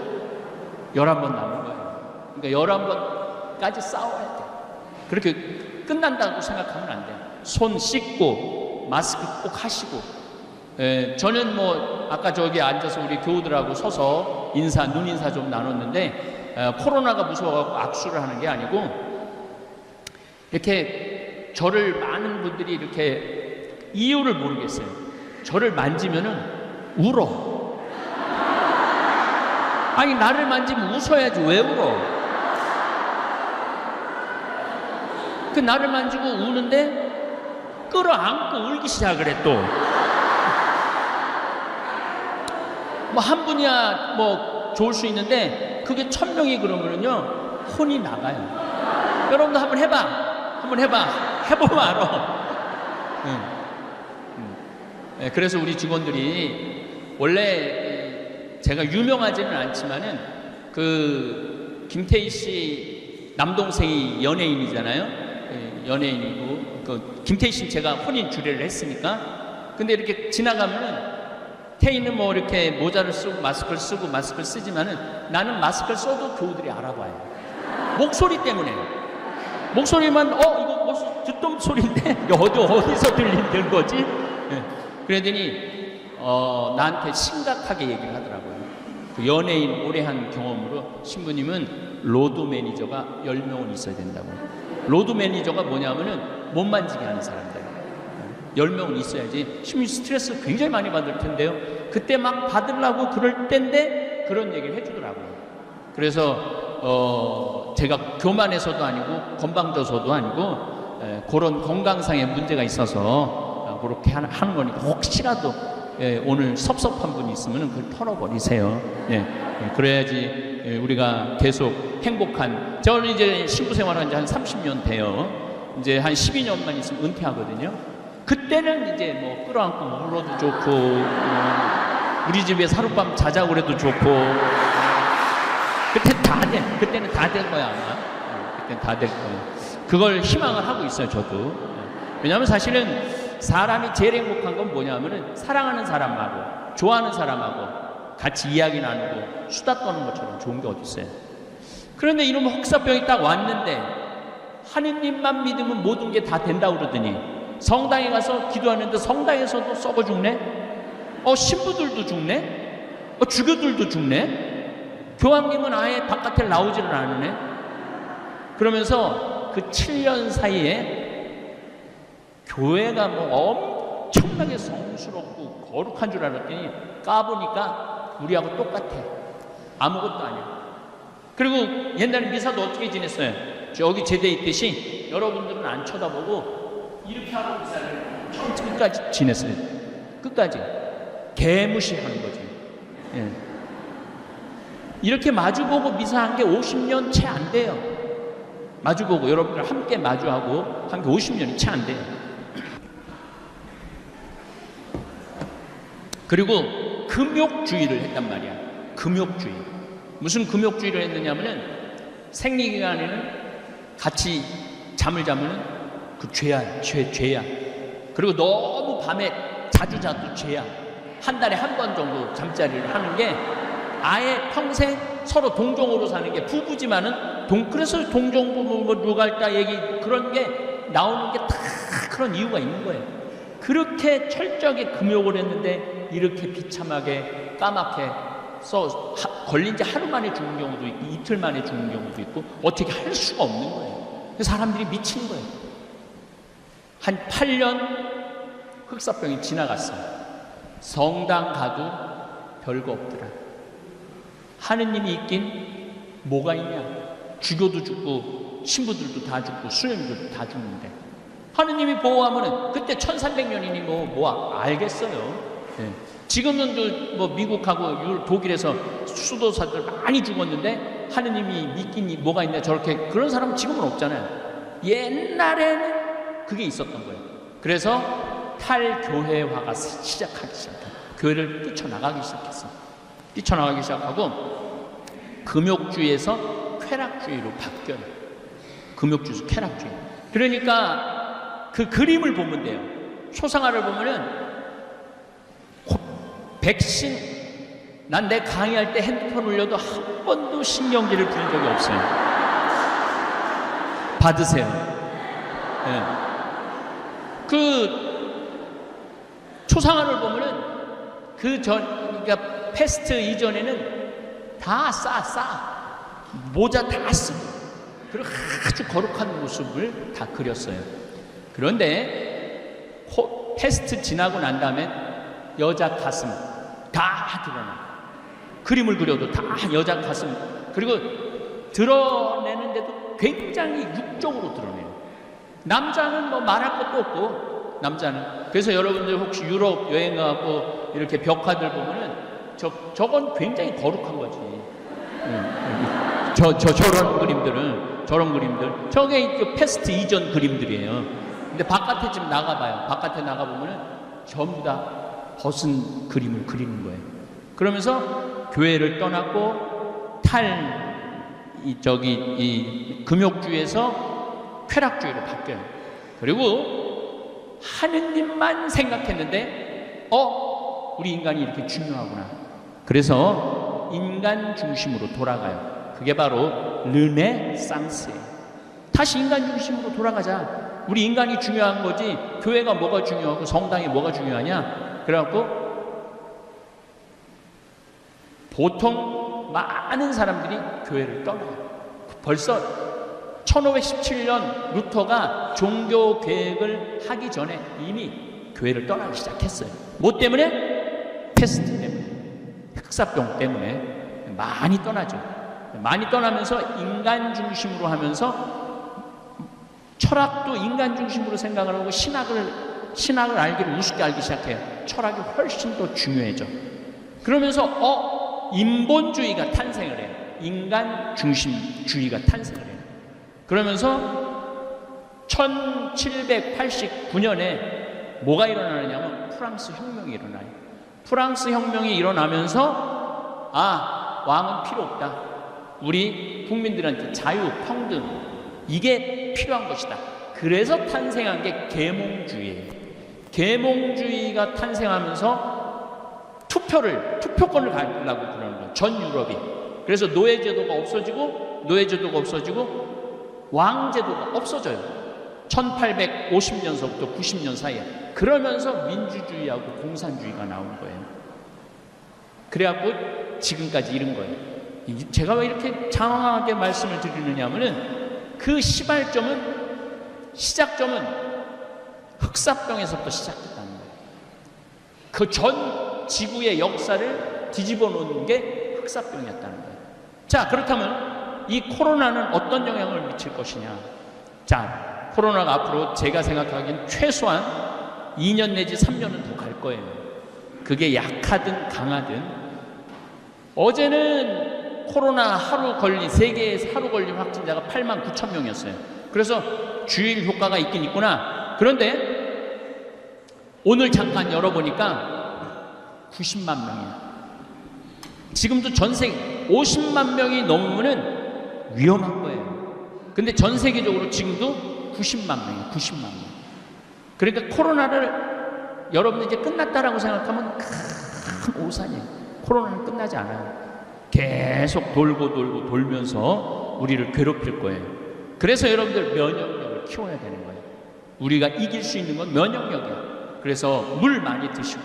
11번 남은 거예요. 그러니까 11번까지 싸워야 돼. 그렇게 끝난다고 생각하면 안 돼요. 손 씻고 마스크 꼭 하시고. 저는 뭐 아까 저기 앉아서 우리 교우들하고 서서 눈 인사 좀 나눴는데 코로나가 무서워갖고 악수를 하는 게 아니고 이렇게 저를 많은 분들이 이렇게 이유를 모르겠어요. 저를 만지면은 울어. 아니 나를 만지면 웃어야지 왜 울어? 그 나를 만지고 우는데 끌어안고 울기 시작을 해 또. 뭐 한 분이야 뭐 좋을 수 있는데 그게 1000명이 그러면은요 혼이 나가요. 여러분도 한번 해봐. 해보면 알아. 그래서 우리 직원들이 원래 제가 유명하지는 않지만은 그 김태희 씨 남동생이 연예인이잖아요. 연예인이고 그 김태희 씨는 제가 혼인 주례를 했으니까. 근데 이렇게 지나가면은 태희는 뭐 이렇게 모자를 쓰고 마스크를 쓰지만은 나는 마스크를 써도 교우들이 알아봐요. 목소리 때문에. 목소리만 이거 무슨 듣던 소리인데 어디서 들리는 거지? 그러더니 나한테 심각하게 얘기를 하더라고요. 그 연예인 오래 한 경험으로 신부님은 로드 매니저가 10명은 있어야 된다고. 로드 매니저가 뭐냐면은 못 만지게 하는 사람들 10명은 있어야지. 신부님 스트레스 굉장히 많이 받을 텐데요. 그때 막 받으려고 그럴 때인데 그런 얘기를 해주더라고요. 그래서 제가 교만해서도 아니고 건방져서도 아니고 그런 건강상의 문제가 있어서 그렇게 하는 거니까 혹시라도 오늘 섭섭한 분이 있으면 그걸 털어버리세요. 그래야지 우리가 계속 행복한. 저는 이제 신부 생활한 지 한 30년 돼요. 이제 한 12년만 있으면 은퇴하거든요. 그때는 이제 뭐 끌어안고 울어도 좋고 우리 집에서 하룻밤 자자고 그래도 좋고 그때는 다 될 거야 아마. 그때는 다 될 거예요. 그걸 희망을 하고 있어요 저도. 왜냐하면 사실은 사람이 제일 행복한 건 뭐냐면은 사랑하는 사람하고 좋아하는 사람하고 같이 이야기 나누고 수다 떠는 것처럼 좋은 게 어디 있어요. 그런데 이놈 혹사병이 딱 왔는데 하느님만 믿으면 모든 게 다 된다고 그러더니 성당에 가서 기도하는데 성당에서도 썩어 죽네. 신부들도 죽네. 주교들도 죽네. 교황님은 아예 바깥에 나오지를 않으네. 그러면서 그 7년 사이에 교회가 뭐 엄청나게 성스럽고 거룩한 줄 알았더니 까보니까 우리하고 똑같아. 아무것도 아니야. 그리고 옛날에 미사도 어떻게 지냈어요? 저기 제대 있듯이 여러분들은 안 쳐다보고 이렇게 하고 미사를 끝까지 지냈어요. 끝까지. 개무시하는 거지. 이렇게 마주보고 미사한 게 50년 채 안 돼요. 마주보고 여러분들 함께 마주하고 한 게 50년이 채 안 돼요. 그리고 금욕주의를 했단 말이야. 금욕주의. 무슨 금욕주의를 했느냐면은 생리기간에는 같이 잠을 자면은 그 죄야. 그리고 너무 밤에 자주 자도 죄야. 한 달에 한 번 정도 잠자리를 하는 게 아예 평생 서로 동종으로 사는 게 부부지만은 그래서 동종부부 뭐 누갈다 얘기 그런 게 나오는 게 다 그런 이유가 있는 거예요. 그렇게 철저하게 금욕을 했는데 이렇게 비참하게 까맣게 걸린 지 하루 만에 죽는 경우도 있고 이틀 만에 죽는 경우도 있고 어떻게 할 수가 없는 거예요. 사람들이 미친 거예요. 한 8년 흑사병이 지나갔어요. 성당 가도 별거 없더라. 하느님이 있긴 뭐가 있냐. 주교도 죽고 신부들도 다 죽고 수녀님들도 다 죽는데 하느님이 보호하면은 그때 1300년이니 뭐 알겠어요. 지금은 뭐 미국하고 독일에서 수도사들 많이 죽었는데 하느님이 믿긴 뭐가 있냐. 저렇게 그런 사람은 지금은 없잖아요. 옛날에는 그게 있었던 거예요. 그래서 탈교회화가 시작하기 시작해요. 교회를 뛰쳐나가기 시작했어요. 뛰쳐나가기 시작하고 금욕주의에서 쾌락주의로 바뀌어요. 금욕주의에서 쾌락주의. 그러니까 그 그림을 보면 돼요. 초상화를 보면은 백신, 난 내 강의할 때 핸드폰 울려도 한 번도 신경질을 부린 적이 없어요. 받으세요. 네. 그 초상화를 보면은 그러니까 패스트 이전에는 다 모자 다 쓰고, 그리고 아주 거룩한 모습을 다 그렸어요. 그런데 패스트 지나고 난 다음에 여자 가슴 다 드러나. 그림을 그려도 다 여자 가슴, 그리고 드러내는데도 굉장히 육적으로 드러내요. 남자는 뭐 말할 것도 없고, 남자는. 그래서 여러분들 혹시 유럽 여행 가고 이렇게 벽화들 보면은 저건 굉장히 거룩한 거지. 저런 그림들 저게 그 패스트 이전 그림들이에요. 근데 바깥에 좀 나가봐요. 바깥에 나가보면은 전부 다 벗은 그림을 그리는 거예요. 그러면서 교회를 떠났고 이 금욕주의에서 쾌락주의로 바뀌어요. 그리고 하느님만 생각했는데 우리 인간이 이렇게 중요하구나. 그래서 인간 중심으로 돌아가요. 그게 바로 르네상스예요. 다시 인간 중심으로 돌아가자. 우리 인간이 중요한 거지 교회가 뭐가 중요하고 성당이 뭐가 중요하냐. 그래갖고 보통 많은 사람들이 교회를 떠나요. 벌써 1517년 루터가 종교 개혁을 하기 전에 이미 교회를 떠나기 시작했어요. 뭐 때문에? 패스트 때문에, 흑사병 때문에 많이 떠나죠. 많이 떠나면서 인간 중심으로 하면서 철학도 인간 중심으로 생각을 하고 신학을 알기를 우습게 알기 시작해요. 철학이 훨씬 더 중요해져. 그러면서 인본주의가 탄생을 해요. 인간 중심주의가 탄생을 해요. 그러면서 1789년에 뭐가 일어나느냐면 프랑스 혁명이 일어나요. 프랑스 혁명이 일어나면서 왕은 필요 없다. 우리 국민들한테 자유, 평등, 이게 필요한 것이다. 그래서 탄생한 게 계몽주의예요. 계몽주의가 탄생하면서 투표권을 가지려고 그러는 거예요. 전 유럽이. 그래서 노예제도가 없어지고 왕제도가 없어져요. 1850년서부터 90년 사이에. 그러면서 민주주의하고 공산주의가 나온 거예요. 그래갖고 지금까지 이른 거예요. 제가 왜 이렇게 장황하게 말씀을 드리느냐 하면은 그 시작점은 흑사병에서부터 시작됐다는 거예요. 그 전 지구의 역사를 뒤집어 놓은 게 흑사병이었다는 거예요. 자, 그렇다면 이 코로나는 어떤 영향을 미칠 것이냐. 자, 코로나가 앞으로 제가 생각하기엔 최소한 2년 내지 3년은 더 갈 거예요. 그게 약하든 강하든. 어제는 코로나 세계에서 하루 걸린 확진자가 89,000명이었어요. 그래서 주일 효과가 있긴 있구나. 그런데 오늘 잠깐 열어보니까 90만 명이야. 지금도 전 세계 50만 명이 넘으면 위험한 거예요. 근데 전 세계적으로 지금도 90만 명이에요. 90만 명. 그러니까 코로나를 여러분들 이제 끝났다라고 생각하면 큰 오산이에요. 코로나는 끝나지 않아요. 계속 돌면서 우리를 괴롭힐 거예요. 그래서 여러분들 면역력을 키워야 되는 거예요. 우리가 이길 수 있는 건 면역력이에요. 그래서 물 많이 드시고.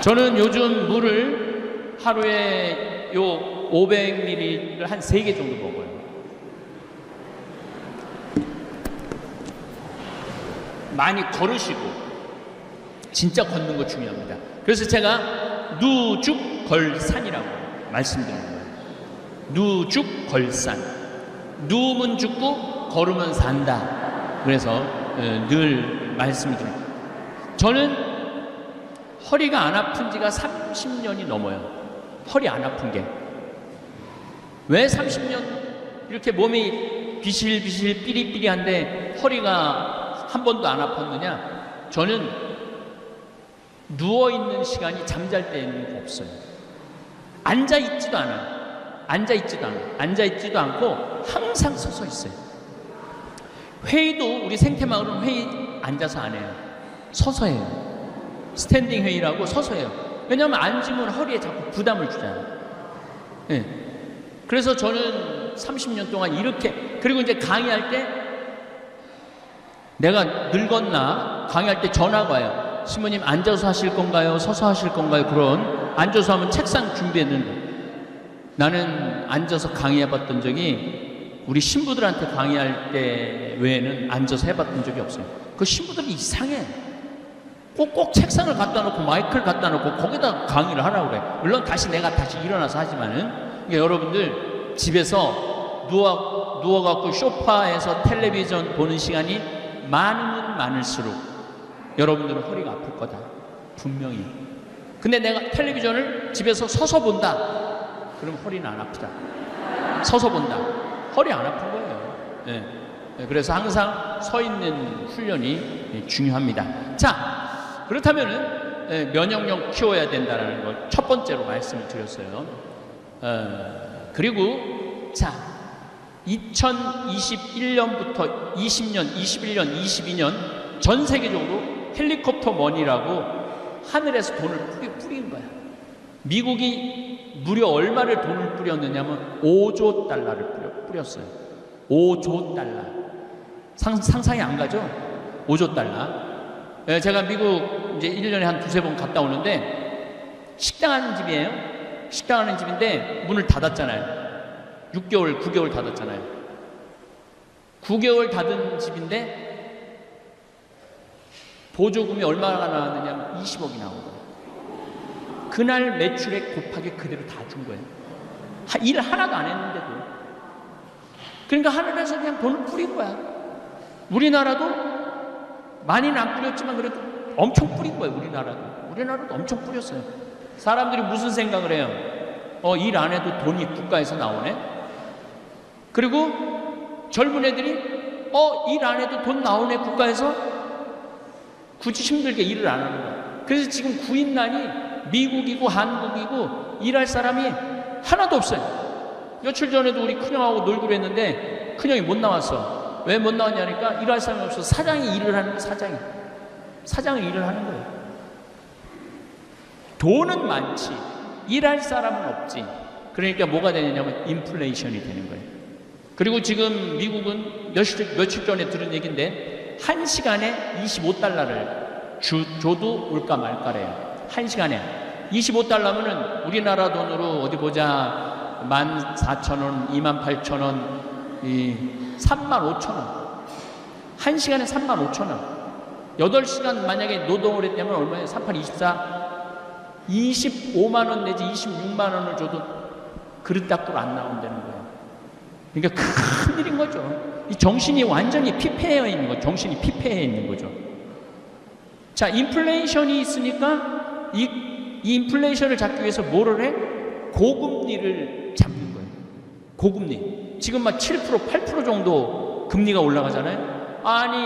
저는 요즘 물을 하루에 500ml를 한 3개 정도 먹어요. 많이 걸으시고, 진짜 걷는 거 중요합니다. 그래서 제가 누죽걸산이라고 말씀드리는 거예요. 누죽걸산. 누우면 죽고 걸으면 산다. 그래서 늘 말씀드립니다. 저는 허리가 안 아픈 지가 30년이 넘어요. 허리 안 아픈 게. 왜 30년 이렇게 몸이 비실비실 삐리삐리한데 허리가 한 번도 안 아팠느냐? 저는 누워있는 시간이 잠잘 때는 없어요. 앉아있지도 않아요. 앉아있지도 않고 항상 서서 있어요. 회의도 우리 생태마을은 회의 앉아서 안 해요. 서서 해요. 스탠딩 회의라고 서서 해요. 왜냐하면 앉으면 허리에 자꾸 부담을 주잖아요. 네. 그래서 저는 30년 동안 이렇게, 그리고 이제 강의할 때 내가 늙었나 강의할 때 전화가 와요. 시모님 앉아서 하실 건가요? 서서 하실 건가요? 그런, 앉아서 하면 책상 준비했는데, 나는 앉아서 강의해봤던 적이 우리 신부들한테 강의할 때 외에는 앉아서 해봤던 적이 없어요. 그 신부들이 이상해. 꼭 책상을 갖다 놓고 마이크를 갖다 놓고 거기다 강의를 하라고 그래. 물론 내가 다시 일어나서 하지만은, 그러니까 여러분들 집에서 누워갖고 소파에서 텔레비전 보는 시간이 많으면 많을수록 여러분들은 허리가 아플 거다, 분명히. 근데 내가 텔레비전을 집에서 서서 본다, 그럼 허리는 안 아프다. 서서 본다, 허리 안 아픈 거예요. 네. 그래서 항상 서 있는 훈련이 중요합니다. 자, 그렇다면은 면역력 키워야 된다는 걸 첫 번째로 말씀을 드렸어요. 그리고 자, 2021년부터 20년, 21년, 22년 전 세계적으로 헬리콥터 머니라고 하늘에서 돈을 뿌린 거야. 미국이 무려 얼마를 돈을 뿌렸느냐면 5조 달러를 뿌렸어요. 5조 달러. 상상이 안 가죠? 5조 달러. 제가 미국 이제 1년에 한 두세 번 갔다 오는데, 식당 하는 집이에요. 식당 하는 집인데 문을 닫았잖아요. 6개월, 9개월 닫았잖아요. 9개월 닫은 집인데 보조금이 얼마나 나왔느냐면 20억이 나온 거예요. 그날 매출액 곱하기 그대로 다 준 거예요. 일 하나도 안 했는데도. 그러니까 하늘에서 그냥 돈을 뿌린 거야. 우리나라도 많이는 안 뿌렸지만 그래도 엄청 뿌린 거예요. 우리나라도 엄청 뿌렸어요. 사람들이 무슨 생각을 해요? 일 안 해도 돈이 국가에서 나오네? 그리고 젊은 애들이 일 안 해도 돈 나오네, 국가에서? 굳이 힘들게 일을 안 하는 거야. 그래서 지금 구인난이 미국이고 한국이고 일할 사람이 하나도 없어요. 며칠 전에도 우리 큰형하고 놀기로 했는데 큰형이 못 나왔어. 왜 못 나왔냐니까 일할 사람이 없어서 사장이 일을 하는 거예요. 사장이 일을 하는 거예요. 돈은 많지 일할 사람은 없지. 그러니까 뭐가 되느냐면 인플레이션이 되는 거예요. 그리고 지금 미국은 며칠 전에 들은 얘기인데 1시간에 25달러를 줘도 올까 말까래요. 1시간에 25달러면은 우리나라 돈으로 어디 보자, 14,000원, 28,000원, 35,000원. 1시간에 35,000원. 8시간 만약에 노동을 했다면 얼마예요? 38, 24, 25만원 내지 26만원을 줘도 그릇 닦고 안 나온다는 거예요. 그러니까 큰 일인 거죠. 이 정신이 완전히 피폐해 있는 거죠. 정신이 피폐해 있는 거죠. 자, 인플레이션이 있으니까 이 인플레이션을 잡기 위해서 뭐를 해? 고금리를 잡는 거예요. 고금리. 지금 막 7%, 8% 정도 금리가 올라가잖아요. 아니,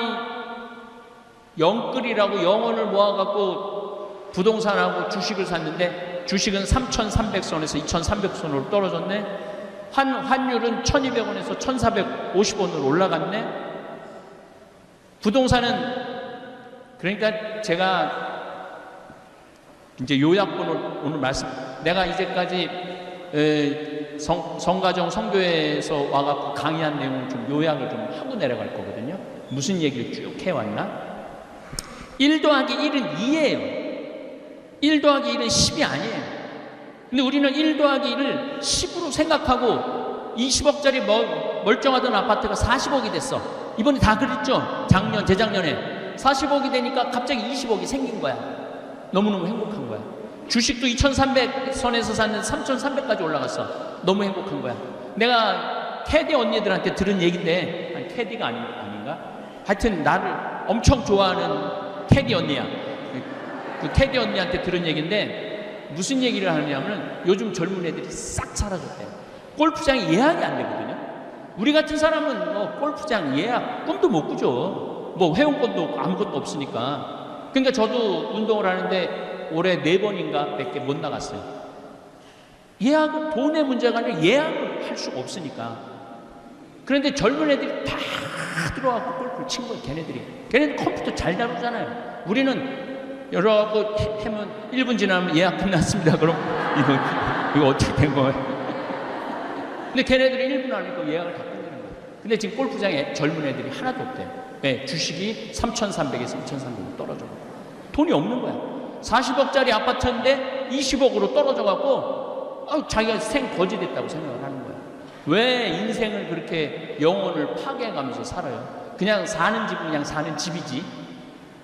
영끌이라고 영원을 모아갖고 부동산하고 주식을 샀는데 주식은 3,300선에서 2,300선으로 떨어졌네. 환율은 1,200원에서 1,450원으로 올라갔네. 부동산은, 그러니까 제가 이제 요약본을 오늘 내가 이제까지 성가정 성교회에서 와갖고 강의한 내용을 좀 요약을 좀 하고 내려갈 거거든요. 무슨 얘기를 쭉 해왔나? 1 더하기 1은 2예요. 1 더하기 1은 10이 아니에요. 근데 우리는 1 더하기 1을 10으로 생각하고 20억짜리 멀쩡하던 아파트가 40억이 됐어. 이번에 다 그랬죠? 재작년에 40억이 되니까 갑자기 20억이 생긴 거야. 너무너무 행복한 거야. 주식도 2,300선에서 샀는데 3,300까지 올라갔어. 너무 행복한 거야. 내가 테디 언니들한테 들은 얘기인데, 아니 테디가 아닌가? 하여튼 나를 엄청 좋아하는 테디 언니야. 그 테디 언니한테 들은 얘기인데 무슨 얘기를 하느냐면 요즘 젊은 애들이 싹 사라졌대요. 골프장이 예약이 안 되거든요. 우리 같은 사람은 골프장 예약 꿈도 못 꾸죠. 회원권도 아무것도 없으니까. 그러니까 저도 운동을 하는데 올해 4번인가 몇 개 못 나갔어요. 예약은 돈의 문제가 아니라 예약을 할 수가 없으니까. 그런데 젊은 애들이 다 들어와서 골프를 친 거예요. 걔네들 컴퓨터 잘 다루잖아요. 우리는 여러분 해면 1분 지나면 예약 끝났습니다. 그럼 이거 어떻게 된 거예요? 근데 걔네들이 1분 안에 예약을 다 끝내는 거예요. 근데 지금 골프장에 젊은 애들이 하나도 없대요. 네, 주식이 3,300에서 2,300으로 떨어져. 돈이 없는 거야. 40억짜리 아파트인데 20억으로 떨어져갖고 자기가 생 거지됐다고 생각을 하는 거야. 왜 인생을 그렇게 영혼을 파괴해가면서 살아요? 그냥 사는 집은 그냥 사는 집이지.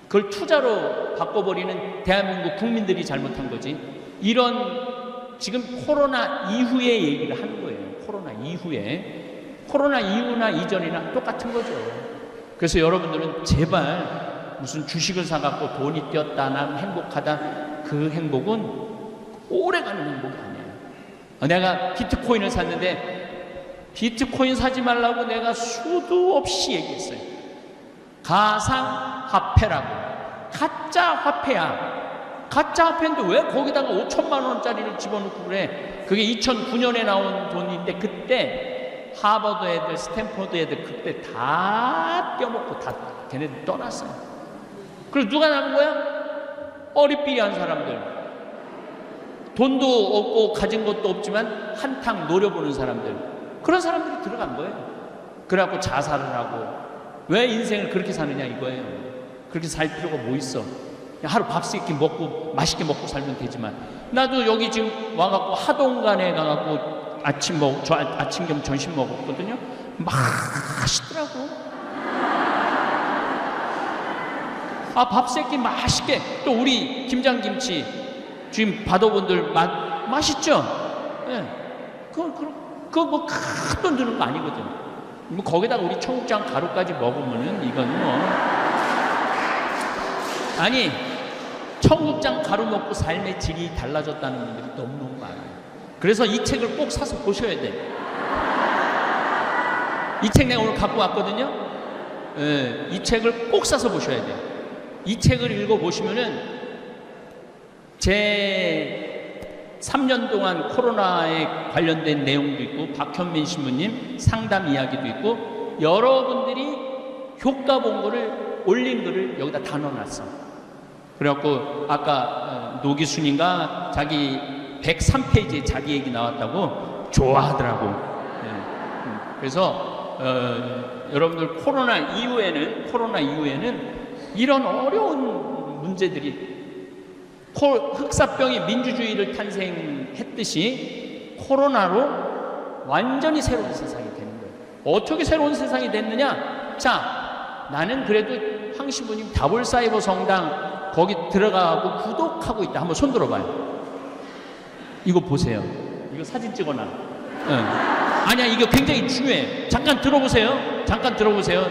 그걸 투자로 바꿔버리는 대한민국 국민들이 잘못한 거지. 이런 지금 코로나 이후의 얘기를 하는 거예요. 코로나 이후에. 코로나 이후나 이전이나 똑같은 거죠. 그래서 여러분들은 제발 무슨 주식을 사갖고 돈이 뛰었다, 난 행복하다. 그 행복은 오래가는 행복이 아니에요. 내가 비트코인을 샀는데 비트코인 사지 말라고 내가 수도 없이 얘기했어요. 가상화폐라고. 가짜 화폐야. 가짜 화폐인데 왜 거기다가 5천만 원짜리를 집어넣고 그래? 그게 2009년에 나온 돈인데 그때 하버드 애들, 스탠포드 애들 그때 다 떼어먹고 다 걔네들 떠났어요. 그리고 누가 남은 거야? 어리삐리한 사람들. 돈도 없고 가진 것도 없지만 한탕 노려보는 사람들. 그런 사람들이 들어간 거예요. 그래갖고 자살을 하고. 왜 인생을 그렇게 사느냐 이거예요. 그렇게 살 필요가 뭐 있어. 하루 밥 세끼 먹고 맛있게 먹고 살면 되지만 나도 여기 지금 와갖고 하동간에 가갖고 아침 겸 점심 먹었거든요. 맛있더라고. 밥 세끼 맛있게. 또 우리 김장김치 지금 받아본들 맛있죠? 예. 네. 그거 뭐 큰 돈 드는 거 아니거든. 뭐 거기다가 우리 청국장 가루까지 먹으면은 이건 뭐 아니 청국장 가루 먹고 삶의 질이 달라졌다는 분들이 너무너무 많아요. 그래서 이 책을 꼭 사서 보셔야 돼. 이 책 내가 오늘 갖고 왔거든요. 예, 이 책을 꼭 사서 보셔야 돼요. 이 책을 읽어보시면은 제 3년 동안 코로나에 관련된 내용도 있고 박현민 신부님 상담 이야기도 있고 여러분들이 효과 본 거를 올린 글을 여기다 다 넣어놨어. 그래갖고 아까 노기순인가 자기 103페이지에 자기 얘기 나왔다고 좋아하더라고. 그래서 여러분들 코로나 이후에는 이런 어려운 문제들이 흑사병이 민주주의를 탄생했듯이 코로나로 완전히 새로운 세상이 되는 거예요. 어떻게 새로운 세상이 됐느냐? 자, 나는 그래도 황신부님 다볼사이버 성당 거기 들어가고 구독하고 있다. 한번 손 들어봐요. 이거 보세요. 이거 사진 찍어놔. 아니야, 이거 굉장히 중요해. 잠깐 들어보세요.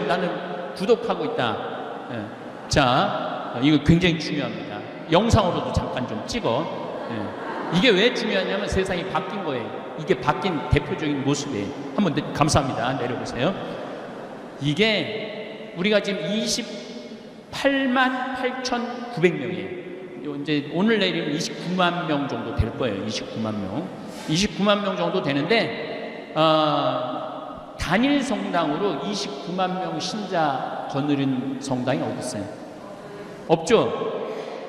나는 구독하고 있다. 자, 이거 굉장히 중요합니다. 영상으로도 잠깐 좀 찍어. 이게 왜 중요하냐면 세상이 바뀐 거예요. 이게 바뀐 대표적인 모습이에요. 한번 감사합니다. 내려보세요. 이게 우리가 지금 28만 8,900명이에요. 이제 오늘 내일이면 29만 명 정도 될 거예요. 29만 명 정도 되는데 단일 성당으로 29만 명 신자 거느린 성당이 어디 있어요? 없죠?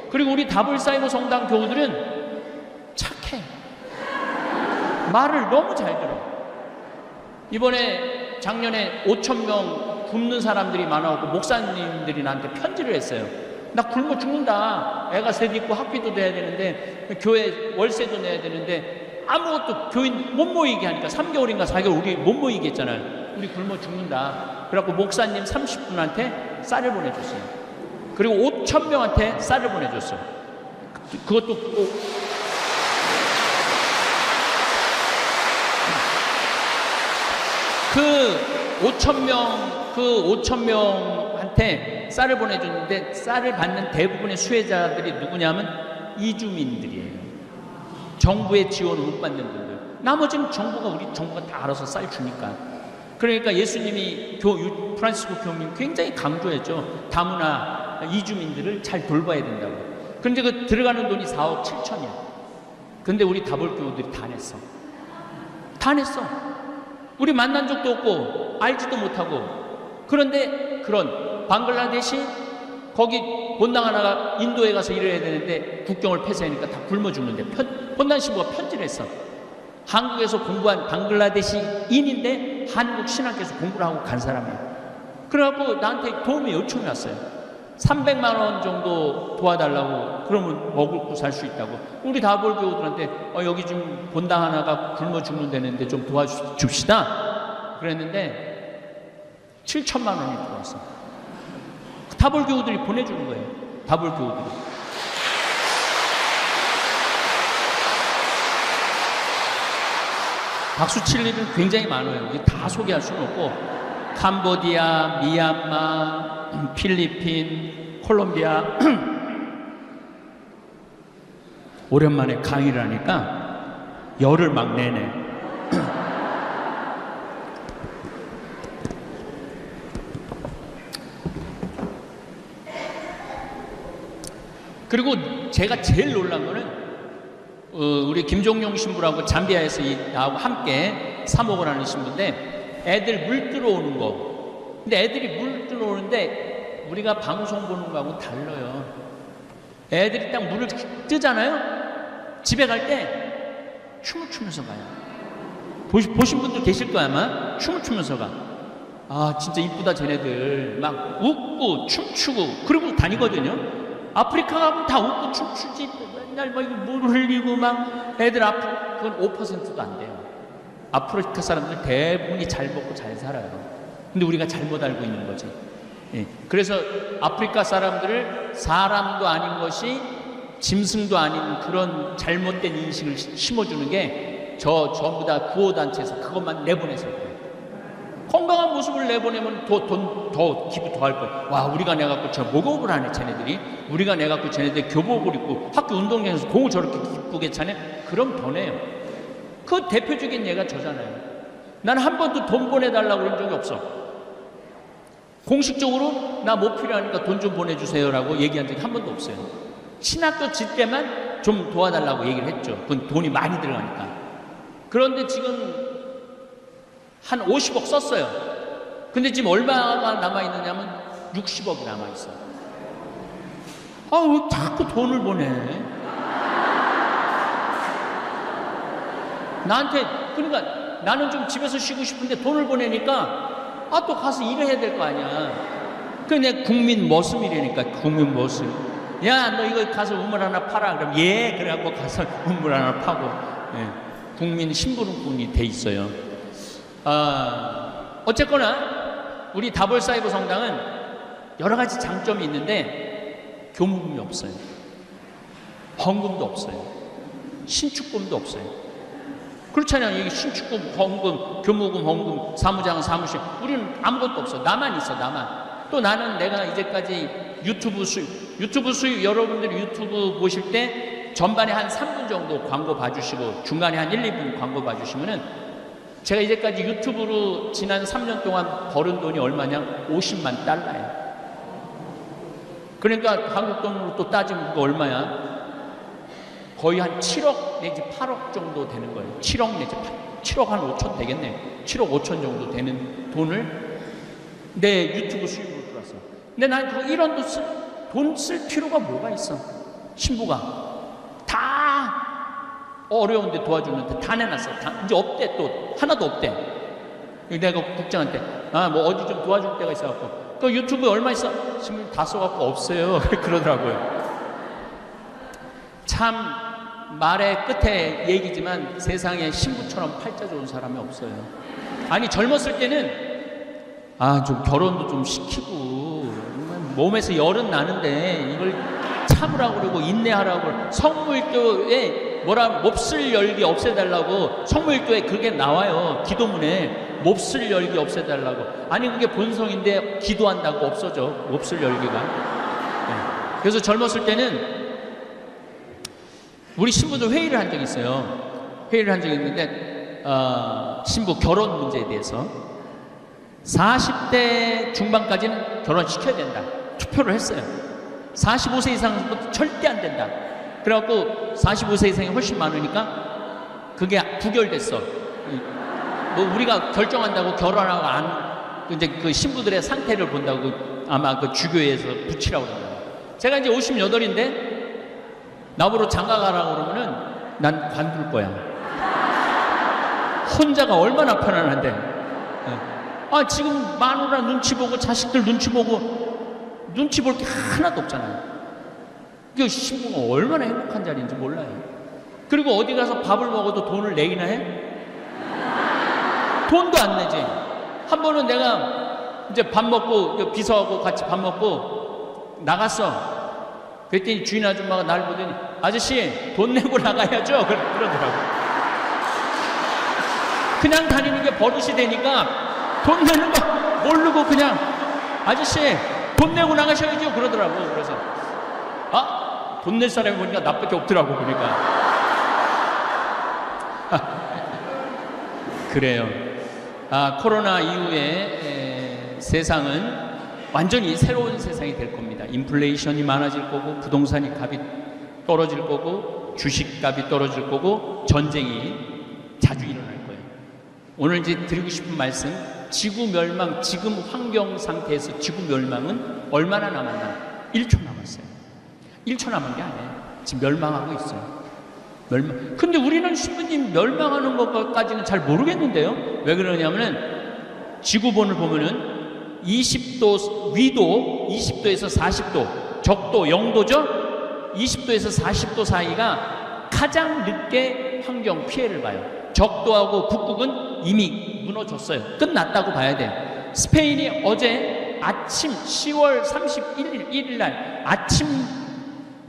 그리고 우리 다볼사이버 성당 교우들은 착해. 말을 너무 잘 들어. 이번에 작년에 5,000명 굶는 사람들이 많아갖고 목사님들이 나한테 편지를 했어요. 나 굶어 죽는다. 애가 셋 있고 학비도 내야 되는데 교회 월세도 내야 되는데 아무것도 교인 못 모이게 하니까 3개월인가 4개월 우리 못 모이게 했잖아요. 우리 굶어 죽는다. 그래갖고 목사님 30분한테 쌀을 보내줬어요. 그리고 5,000명한테 쌀을 보내줬어요. 그것도 그 5,000명한테 쌀을 보내줬는데 쌀을 받는 대부분의 수혜자들이 누구냐면 이주민들이에요. 정부의 지원을 못 받는 분들. 나머지는 우리 정부가 다 알아서 쌀 주니까. 그러니까 예수님이 프란시스코 교우님 굉장히 강조했죠. 다문화 이주민들을 잘 돌봐야 된다고. 그런데 그 들어가는 돈이 4억 7천이야. 근데 우리 다볼교우들이 다 냈어. 다 냈어. 우리 만난 적도 없고 알지도 못하고. 그런데 그런 방글라데시 거기 본당 하나가 인도에 가서 일을 해야 되는데 국경을 폐쇄하니까 다 굶어 죽는데 본당 신부가 편지를 했어. 한국에서 공부한 방글라데시인인데 한국 신학교에서 공부를 하고 간 사람이에요. 그래갖고 나한테 도움이 요청이 왔어요. 300만 원 정도 도와달라고. 그러면 먹고 살 수 있다고. 우리 다볼교우들한테 여기 좀 본당 하나가 굶어 죽는 데는데 좀 도와줍시다 그랬는데 7천만 원이 들어왔어. 다볼교우들이 보내주는 거예요. 다볼교우들이. 박수 칠 일은 굉장히 많아요. 다 소개할 수는 없고 캄보디아, 미얀마, 필리핀, 콜롬비아 오랜만에 강의를 하니까 열을 막 내네. 그리고 제가 제일 놀란 거는 우리 김종용 신부라고 잠비아에서 나하고 함께 사목을 하는 신부인데 애들 물 들어오는 거. 근데 애들이 물 들어오는데 우리가 방송 보는 거하고 달라요. 애들이 딱 물을 뜨잖아요. 집에 갈 때 춤을 추면서 가요. 보신 분들 계실 거야 아마. 춤을 추면서 가. 아 진짜 이쁘다 쟤네들. 막 웃고 춤추고 그러고 다니거든요. 아프리카 가면 다 웃고 춤추지. 맨날 막 물 흘리고 막 애들 그건 5%도 안 돼요. 아프리카 사람들 대부분이 잘 먹고 잘 살아요. 근데 우리가 잘못 알고 있는 거지. 예. 그래서 아프리카 사람들을 사람도 아닌 것이 짐승도 아닌 그런 잘못된 인식을 심어주는 게 전부 다 구호단체에서 그것만 내보내서 그래요. 건강한 모습을 내보내면 더 기부 더 할 거예요. 와, 우리가 내갖고 저 목욕을 하네, 쟤네들이. 우리가 내갖고 쟤네들 교복을 입고 학교 운동장에서 공을 저렇게 기쁘게 차네? 그럼 보내요. 그 대표적인 예가 저잖아요. 나는 한 번도 돈 보내달라고 그런 적이 없어. 공식적으로 나 뭐 필요하니까 돈 좀 보내주세요라고 얘기한 적이 한 번도 없어요. 신학교 질 때만 좀 도와달라고 얘기를 했죠. 그건 돈이 많이 들어가니까. 그런데 지금 한 50억 썼어요. 근데 지금 얼마가 남아있느냐면 60억이 남아있어요. 아, 왜 자꾸 돈을 보내? 나한테, 그러니까 나는 좀 집에서 쉬고 싶은데 돈을 보내니까 또 가서 일해야 될 거 아니야. 그냥 국민 머슴이라니까, 국민 머슴. 야, 너 이거 가서 우물 하나 팔아. 그럼 예, 그래갖고 가서 우물 하나 파고. 예, 국민 심부름꾼이 돼 있어요. 어쨌거나 우리 다볼사이버 성당은 여러 가지 장점이 있는데 교무금이 없어요. 헌금도 없어요. 신축금도 없어요. 그렇잖아요. 여기 신축금, 헌금, 교무금, 헌금, 사무장, 사무실. 우리는 아무것도 없어. 나만 있어, 나만. 또 나는 내가 이제까지 유튜브 수익, 여러분들이 유튜브 보실 때 전반에 한 3분 정도 광고 봐주시고 중간에 한 1, 2분 광고 봐주시면은 제가 이제까지 유튜브로 지난 3년 동안 벌은 돈이 얼마냐? 50만 달러예요. 그러니까 한국 돈으로 또 따지면 그거 얼마야? 거의 한 7억 내지 8억 정도 되는 거예요. 7억 내지 7억 한 5천 되겠네. 7억 5천 정도 되는 돈을 내 유튜브 수입으로 들었어. 근데 난 그 1원도 돈 쓸 필요가 뭐가 있어? 신부가 다 어려운데 도와주는데 다 내놨어. 이제 없대. 또 하나도 없대. 내가 국장한테 뭐 어디 좀 도와줄 데가 있어갖고 그 유튜브에 얼마 있어? 신부 다 써갖고 없어요. 그러더라고요. 참 말의 끝에 얘기지만 세상에 신부처럼 팔자 좋은 사람이 없어요. 아니 젊었을 때는 좀 결혼도 좀 시키고 몸에서 열은 나는데 이걸 참으라고 그러고 인내하라고 그러고 성무일교에 몹쓸 열기 없애달라고 성무일교에 그게 나와요. 기도문에 몹쓸 열기 없애달라고. 아니 그게 본성인데 기도한다고 없어져 몹쓸 열기가. 네. 그래서 젊었을 때는 우리 신부도 회의를 한 적이 있어요. 회의를 한 적이 있는데 신부 결혼 문제에 대해서 40대 중반까지는 결혼시켜야 된다. 투표를 했어요. 45세 이상부터 절대 안 된다. 그래갖고 45세 이상이 훨씬 많으니까 그게 부결됐어. 뭐 우리가 결정한다고 결혼하고 안 이제 그 신부들의 상태를 본다고 아마 그 주교회에서 붙이라고 그러더라고요. 제가 이제 58인데 나보러 장가 가라고 그러면은 난 관둘 거야. 혼자가 얼마나 편안한데. 아, 지금 마누라 눈치 보고 자식들 눈치 보고 눈치 볼 게 하나도 없잖아요. 그 신부가 얼마나 행복한 자리인지 몰라요. 그리고 어디 가서 밥을 먹어도 돈을 내기나 해? 돈도 안 내지. 한 번은 내가 이제 밥 먹고 비서하고 같이 밥 먹고 나갔어. 그랬더니 주인 아줌마가 날 보더니 아저씨 돈 내고 나가야죠. 그러더라고. 그냥 다니는 게 버릇이 되니까 돈 내는 거 모르고 그냥 아저씨 돈 내고 나가셔야죠. 그러더라고. 그래서 아? 돈 낼 사람이 보니까 나밖에 없더라고. 보니까 그래요. 아, 코로나 이후에 세상은 완전히 새로운 세상이 될 겁니다. 인플레이션이 많아질 거고 부동산이 값이 떨어질 거고 주식값이 떨어질 거고 전쟁이 자주 일어날 거예요. 오늘 이제 드리고 싶은 말씀, 지구 멸망, 지금 환경 상태에서 지구 멸망은 얼마나 남았나? 1초 남았어요. 1초 남은 게 아니에요. 지금 멸망하고 있어요. 멸망. 근데 우리는 신부님 멸망하는 것까지는 잘 모르겠는데요. 왜 그러냐면은 지구본을 보면은 20도 위도 20도에서 40도, 적도 0도죠. 20도에서 40도 사이가 가장 늦게 환경 피해를 봐요. 적도하고 북극은 이미 무너졌어요. 끝났다고 봐야 돼요. 스페인이 어제 아침 10월 31일 날 아침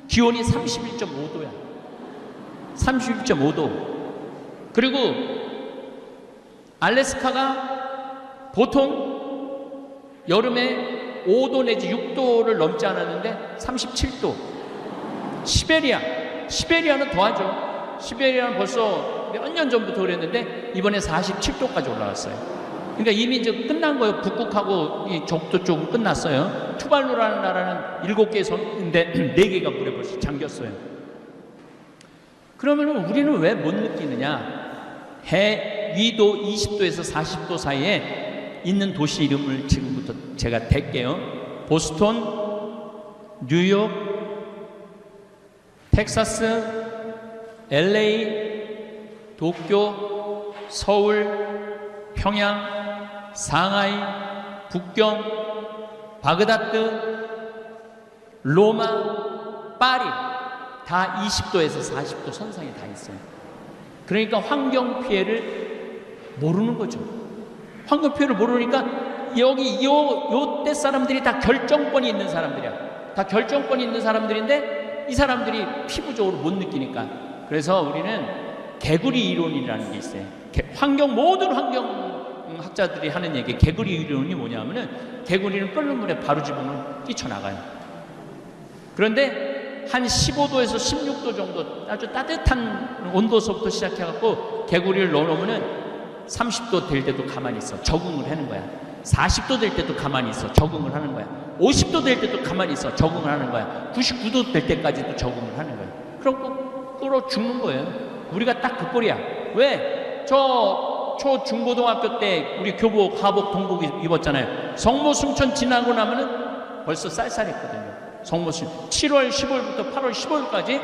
기온이 31.5도야. 31.5도. 그리고 알래스카가 보통 여름에 5도 내지 6도를 넘지 않았는데 37도. 시베리아는 더하죠. 시베리아는 벌써 몇 년 전부터 그랬는데 이번에 47도까지 올라갔어요. 그러니까 이미 이제 끝난 거예요. 북극하고 이 적도 쪽은 끝났어요. 투발루라는 나라는 7개의 섬인데 4개가 물에 벌써 잠겼어요. 그러면 우리는 왜 못 느끼느냐? 해 위도 20도에서 40도 사이에 있는 도시 이름을 지금부터 제가 댈게요. 보스턴, 뉴욕, 텍사스, LA, 도쿄, 서울, 평양, 상하이, 북경, 바그다드, 로마, 파리 다 20도에서 40도 선상에 다 있어요. 그러니까 환경 피해를 모르는 거죠. 환경 피해를 모르니까 여기 요때 사람들이 다 결정권이 있는 사람들이야. 다 결정권이 있는 사람들인데 이 사람들이 피부적으로 못 느끼니까. 그래서 우리는 개구리 이론이라는 게 있어요. 모든 환경학자들이 하는 얘기, 개구리 이론이 뭐냐면은 개구리는 끓는 물에 바로 집으면 뛰쳐나가요. 그런데 한 15도에서 16도 정도 아주 따뜻한 온도서부터 시작해갖고 개구리를 넣어놓으면은 30도 될 때도 가만히 있어. 적응을 하는 거야. 40도 될 때도 가만히 있어. 적응을 하는 거야. 50도 될 때도 가만히 있어. 적응을 하는 거야. 99도 될 때까지도 적응을 하는 거야. 그러고 끓어 죽는 거예요. 우리가 딱 그 꼴이야. 왜? 중고등학교 때 우리 교복, 하복, 동복 입었잖아요. 성모 승천 지나고 나면은 벌써 쌀쌀했거든요. 성모순 7월 15일부터 8월 15일까지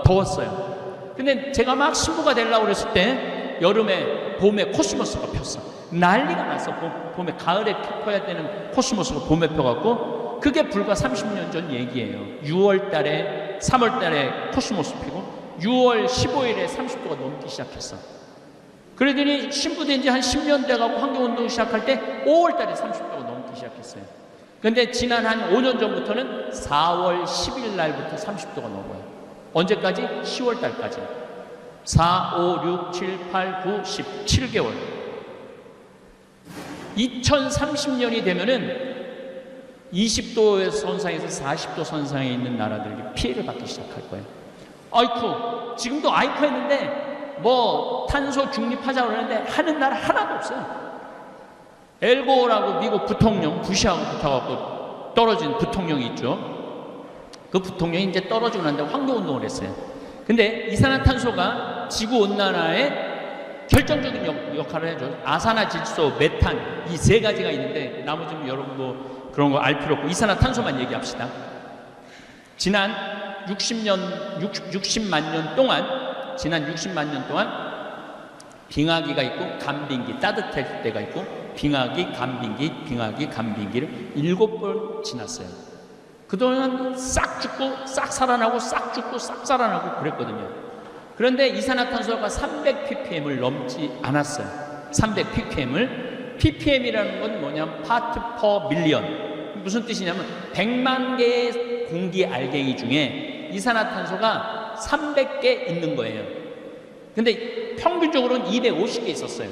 더웠어요. 근데 제가 막 신부가 되려고 그랬을 때 여름에 봄에 코스모스가 폈어. 난리가 났어. 봄에 가을에 펴야 되는 코스모스가 봄에 펴갖고 그게 불과 30년 전 얘기예요. 6월 달에 3월 달에 코스모스 피고 6월 15일에 30도가 넘기 시작했어. 그러더니 신부 된 지 한 10년 돼가고 환경운동 시작할 때 5월 달에 30도가 넘기 시작했어요. 근데 지난 한 5년 전부터는 4월 10일 날부터 30도가 넘어요. 언제까지? 10월 달까지. 4, 5, 6, 7, 8, 9, 10, 7개월. 2030년이 되면은 20도의 선상에서 40도 선상에 있는 나라들이 피해를 받기 시작할 거예요. 아이쿠, 지금도 아이쿠 했는데 뭐 탄소 중립하자고 그러는데 하는 나라 하나도 없어요. 엘고라고 미국 부통령, 부시하고 붙어갖고 떨어진 부통령이 있죠. 그 부통령이 이제 떨어지고 난 다음에 환경운동을 했어요. 근데 이산화탄소가 지구온난화에 결정적인 역할을 해줘. 아산화질소, 메탄 이 세 가지가 있는데 나머지는 여러분 뭐 그런 거 알 필요 없고 이산화탄소만 얘기합시다. 지난 60만 년 동안 빙하기가 있고 간빙기, 따뜻할 때가 있고 빙하기, 간빙기를 7번 지났어요. 그동안 싹 죽고 싹 살아나고 싹 죽고 싹 살아나고 그랬거든요. 그런데 이산화탄소가 300ppm을 넘지 않았어요. 300ppm을. ppm이라는 건 뭐냐면 파트 퍼 밀리언. 무슨 뜻이냐면 100만 개의 공기 알갱이 중에 이산화탄소가 300개 있는 거예요. 근데 평균적으로는 250개 있었어요.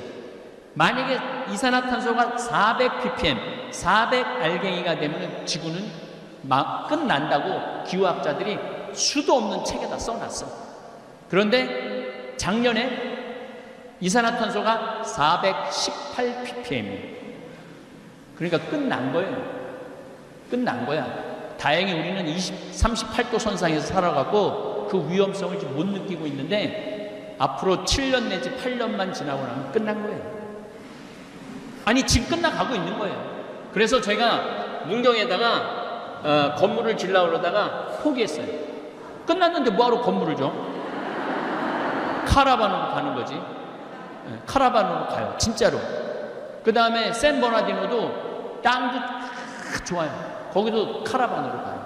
만약에 이산화탄소가 400ppm, 400 알갱이가 되면 지구는 막 끝난다고 기후학자들이 수도 없는 책에다 써놨어. 그런데 작년에 이산화탄소가 418ppm이에요. 그러니까 끝난 거예요. 끝난 거야. 다행히 우리는 38도 선상에서 살아가고 그 위험성을 지금 못 느끼고 있는데 앞으로 7년 내지 8년만 지나고 나면 끝난 거예요. 아니 지금 끝나가고 있는 거예요. 그래서 제가 문경에다가 건물을 지으려고 그러다가 포기했어요. 끝났는데 뭐하러 건물을 줘? 카라반으로 가는 거지. 카라반으로 가요. 진짜로. 그 다음에 샌버나디노도 땅도 좋아요. 거기도 카라반으로 가요.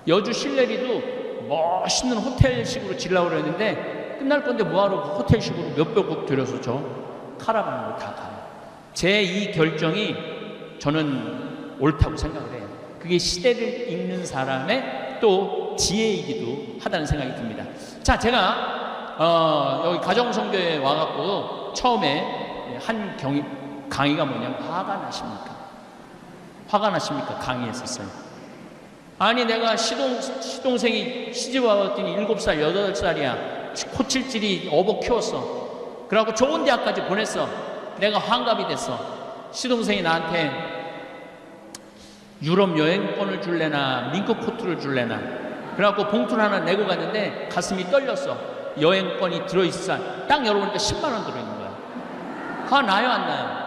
여주 실내리도 멋있는 호텔식으로 지으려고 그랬는데 끝날 건데 뭐하러 호텔식으로 몇백억 들여서 저 카라반으로 다 가요. 제 이 결정이 저는 옳다고 생각을 해요. 그게 시대를 읽는 사람의 또 지혜이기도 하다는 생각이 듭니다. 자, 제가 여기 가정성교에 와갖고 처음에 한 강의가 뭐냐면 화가 나십니까? 화가 나십니까? 강의했었어요. 아니 내가 시동생이 시집 와봤더니 7살, 8살이야. 코칠질이 어버 키웠어. 그래갖고 좋은 대학까지 보냈어. 내가 환갑이 됐어. 시동생이 나한테 유럽 여행권을 줄래나 민크 코트를 줄래나. 그래갖고 봉투를 하나 내고 갔는데 가슴이 떨렸어. 여행권이 들어있어. 딱 열어보니까 10만 원 들어있는 거야. 화 나요 안 나요?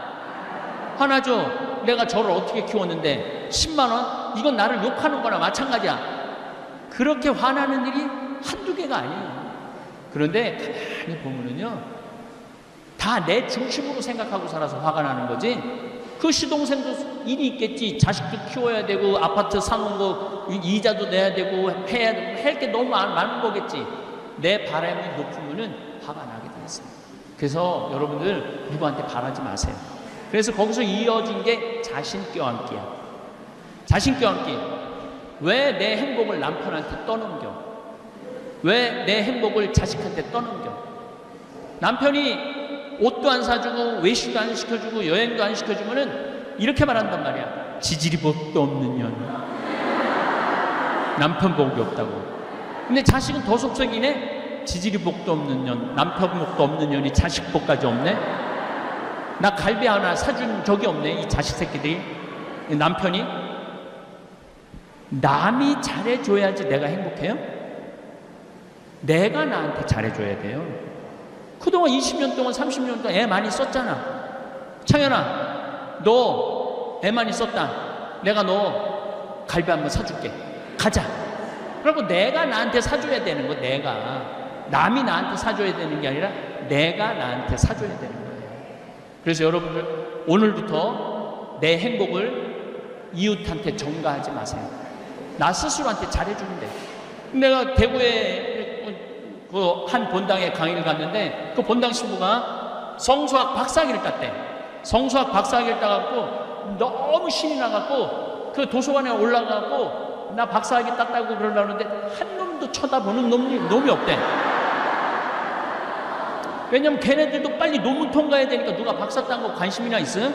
화나죠? 내가 저를 어떻게 키웠는데 10만 원? 이건 나를 욕하는 거나 마찬가지야. 그렇게 화나는 일이 한두 개가 아니에요. 그런데 가만히 보면은요, 다 내 중심으로 생각하고 살아서 화가 나는 거지. 그 시동생도 일이 있겠지. 자식도 키워야 되고 아파트 사놓은 거 이자도 내야 되고 해야 되고 할 게 너무 많은 거겠지. 내 바람이 높으면은 화가 나게 돼 있어요. 그래서 여러분들 누구한테 바라지 마세요. 그래서 거기서 이어진 게 자신 껴안기야. 자신 껴안기. 왜 내 행복을 남편한테 떠넘겨? 왜 내 행복을 자식한테 떠넘겨? 남편이 옷도 안 사주고 외식도 안 시켜주고 여행도 안 시켜주면은 이렇게 말한단 말이야. 지지리 복도 없는 년. 남편 복이 없다고. 근데 자식은 더 속썩이네. 지지리 복도 없는 년, 남편 복도 없는 년이 자식 복까지 없네. 나 갈비 하나 사준 적이 없네. 이 자식 새끼들이. 남편이 남이 잘해줘야지 내가 행복해요? 내가 나한테 잘해줘야 돼요. 그동안 20년 동안 30년 동안 애 많이 썼잖아. 창현아, 너 애 많이 썼다. 내가 너 갈비 한번 사줄게. 가자. 그리고 내가 나한테 사줘야 되는 거. 내가. 남이 나한테 사줘야 되는 게 아니라 내가 나한테 사줘야 되는 거예요. 그래서 여러분들 오늘부터 내 행복을 이웃한테 전가하지 마세요. 나 스스로한테 잘해주면 돼. 내가 대구에 그 한 본당에 강의를 갔는데 그 본당 신부가 성수학 박사학위를 땄대. 성수학 박사학위를 따갖고 너무 신이 나갖고 그 도서관에 올라가고 나 박사학위 땄다고 그러려는데 한 놈도 쳐다보는 놈이 없대. 왜냐면 걔네들도 빨리 논문 통과해야 되니까 누가 박사 딴 거 관심이나 있어요?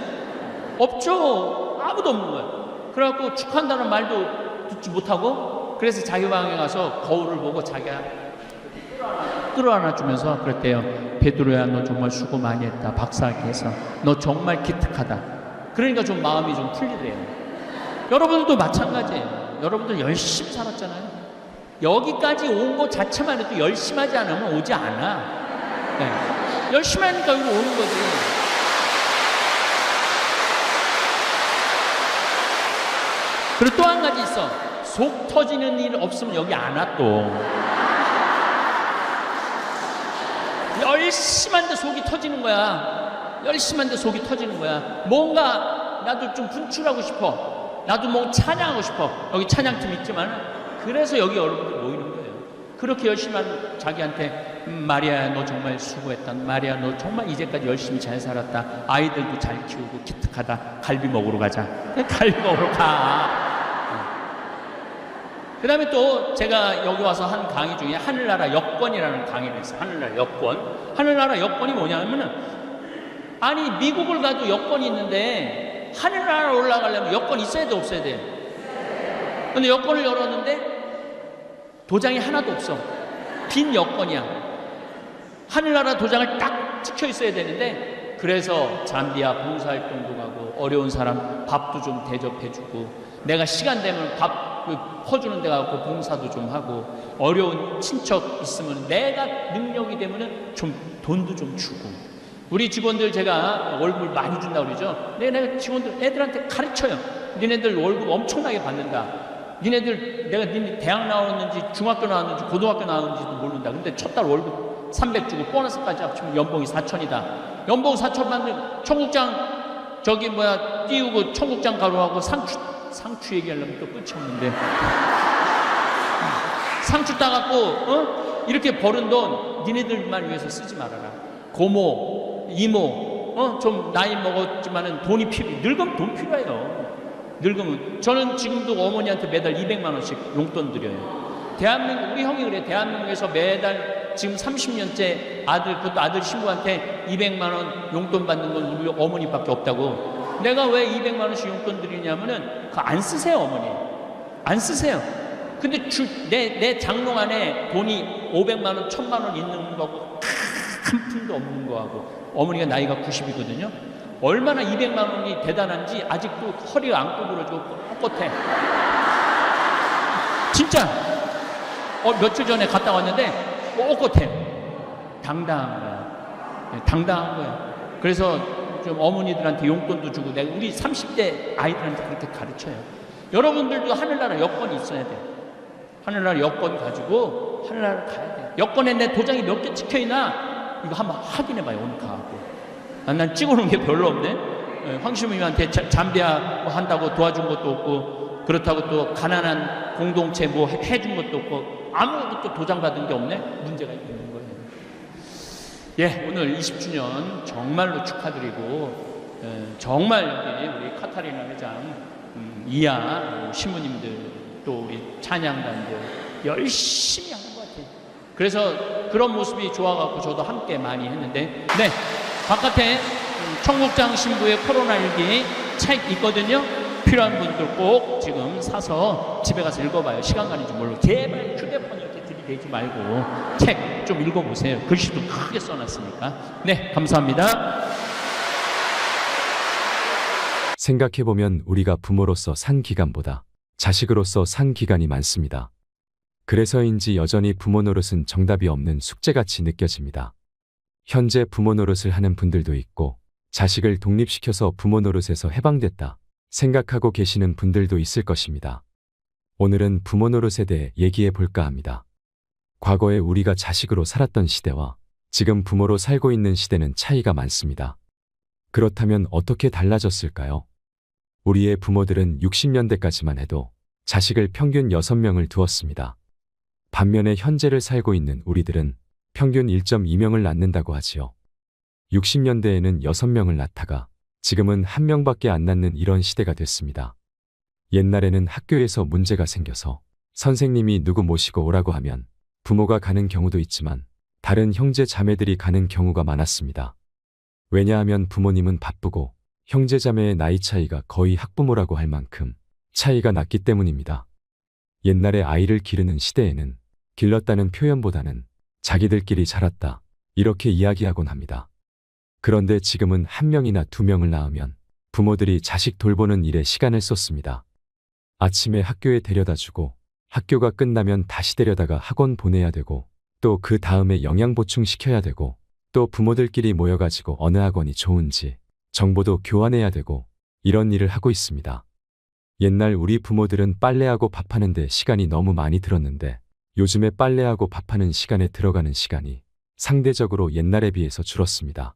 없죠. 아무도 없는 거야. 그래갖고 축하한다는 말도 듣지 못하고 그래서 자기 방에 가서 거울을 보고 자기가 끌어안아주면서 그랬대요. 베드로야, 너 정말 수고 많이 했다. 박사학위 해서 너 정말 기특하다. 그러니까 좀 마음이 좀 풀리래요. 여러분들도 마찬가지예요. 여러분들 열심히 살았잖아요. 여기까지 온 거 자체만 해도 열심히 하지 않으면 오지 않아. 네. 열심히 하니까 여기 오는 거지. 그리고 또 한 가지 있어. 속 터지는 일 없으면 여기 안 와 또. 열심히 하는데 속이 터지는 거야. 열심히 하는데 속이 터지는 거야. 뭔가 나도 좀 분출하고 싶어. 나도 뭐 찬양하고 싶어. 여기 찬양팀 있지만 그래서 여기 여러분들 모이는 거예요. 그렇게 열심히 하는 자기한테 마리아야 너 정말 수고했다. 마리아 너 정말 이제까지 열심히 잘 살았다. 아이들도 잘 키우고 기특하다. 갈비 먹으러 가자. 갈비 먹으러 가. 그 다음에 또 제가 여기 와서 한 강의 중에 하늘나라 여권이라는 강의를 했어요. 하늘나라 여권. 하늘나라 여권이 뭐냐면은 아니 미국을 가도 여권이 있는데 하늘나라 올라가려면 여권 있어야 돼 없어야 돼? 근데 여권을 열었는데 도장이 하나도 없어. 빈 여권이야. 하늘나라 도장을 딱 찍혀 있어야 되는데 그래서 잠비아 봉사활동도 가고 어려운 사람 밥도 좀 대접해주고 내가 시간 되면 밥 퍼주는 데 가고 봉사도 좀 하고 어려운 친척 있으면 내가 능력이 되면은 좀 돈도 좀 주고 우리 직원들 제가 월급을 많이 준다고 그러죠. 내가 직원들 애들한테 가르쳐요. 니네들 월급 엄청나게 받는다. 니네들 내가 니네 대학 나왔는지 중학교 나왔는지 고등학교 나왔는지도 모른다. 근데 첫 달 월급 300 주고 보너스까지 합치면 연봉이 4천이다. 연봉 4천 받는 청국장 저기 뭐야 띄우고 청국장 가루하고 상추 얘기하려면 또 끝이 없는데 상추 따갖고 이렇게 버는 돈 니네들만 위해서 쓰지 말아라. 고모 이모 좀 나이 먹었지만은 돈이 늙으면 돈 필요해요. 늙으면 저는 지금도 어머니한테 매달 200만 원씩 용돈 드려요. 대한민국 우리 형이 그래. 대한민국에서 매달 지금 30년째 그것도 아들 신부한테 200만 원 용돈 받는 건 우리 어머니밖에 없다고. 내가 왜 200만 원씩 용돈 드리냐면은 그거 안 쓰세요 어머니. 안 쓰세요. 근데 내 장롱 안에 돈이 500만 원, 1000만 원 있는 거하고 한 푼도 없는 거하고 어머니가 나이가 90이거든요. 얼마나 200만 원이 대단한지 아직도 허리가 안 구부러지고 꼿꼿해. 진짜 며칠 전에 갔다 왔는데 꼿꼿해. 당당한 거야. 당당한 거야. 그래서 좀 어머니들한테 용돈도 주고 내가 우리 30대 아이들한테 그렇게 가르쳐요. 여러분들도 하늘나라 여권이 있어야 돼. 하늘나라 여권 가지고 하늘나라 가야 돼. 여권에 내 도장이 몇 개 찍혀있나 이거 한번 확인해봐요. 오늘 가고. 난 찍어놓은 게 별로 없네. 황시무님한테 잠비아 한다고 도와준 것도 없고 그렇다고 또 가난한 공동체 뭐 해준 것도 없고 아무것도 도장 받은 게 없네. 문제가 있는 거예요. 예, 오늘 20주년 정말로 축하드리고 정말 여기 우리 카타리나 회장 이하 신부님들 또 우리 찬양단들 열심히 한 것 같아요. 그래서 그런 모습이 좋아갖고 저도 함께 많이 했는데 네, 바깥에 청국장 신부의 코로나19 책 있거든요. 필요한 분들 꼭 지금 사서 집에 가서 읽어봐요. 시간 가는지 모르고 제발 휴대폰 이렇게 들이대지 말고 책 좀 읽어보세요. 글씨도 크게 써놨으니까. 네, 감사합니다.
생각해보면 우리가 부모로서 산 기간보다 자식으로서 산 기간이 많습니다. 그래서인지 여전히 부모 노릇은 정답이 없는 숙제같이 느껴집니다. 현재 부모 노릇을 하는 분들도 있고 자식을 독립시켜서 부모 노릇에서 해방됐다 생각하고 계시는 분들도 있을 것입니다. 오늘은 부모 노릇에 대해 얘기해 볼까 합니다. 과거에 우리가 자식으로 살았던 시대와 지금 부모로 살고 있는 시대는 차이가 많습니다. 그렇다면 어떻게 달라졌을까요? 우리의 부모들은 60년대까지만 해도 자식을 평균 6명을 두었습니다. 반면에 현재를 살고 있는 우리들은 평균 1.2명을 낳는다고 하지요. 60년대에는 6명을 낳다가 지금은 1명밖에 안 낳는 이런 시대가 됐습니다. 옛날에는 학교에서 문제가 생겨서 선생님이 누구 모시고 오라고 하면 부모가 가는 경우도 있지만 다른 형제 자매들이 가는 경우가 많았습니다. 왜냐하면 부모님은 바쁘고 형제 자매의 나이 차이가 거의 학부모라고 할 만큼 차이가 났기 때문입니다. 옛날에 아이를 기르는 시대에는 길렀다는 표현보다는 자기들끼리 자랐다 이렇게 이야기하곤 합니다. 그런데 지금은 1명이나 2명을 낳으면 부모들이 자식 돌보는 일에 시간을 쏟습니다. 아침에 학교에 데려다주고 학교가 끝나면 다시 데려다가 학원 보내야 되고 또 그 다음에 영양 보충시켜야 되고 또 부모들끼리 모여가지고 어느 학원이 좋은지 정보도 교환해야 되고 이런 일을 하고 있습니다. 옛날 우리 부모들은 빨래하고 밥하는데 시간이 너무 많이 들었는데 요즘에 빨래하고 밥하는 시간에 들어가는 시간이 상대적으로 옛날에 비해서 줄었습니다.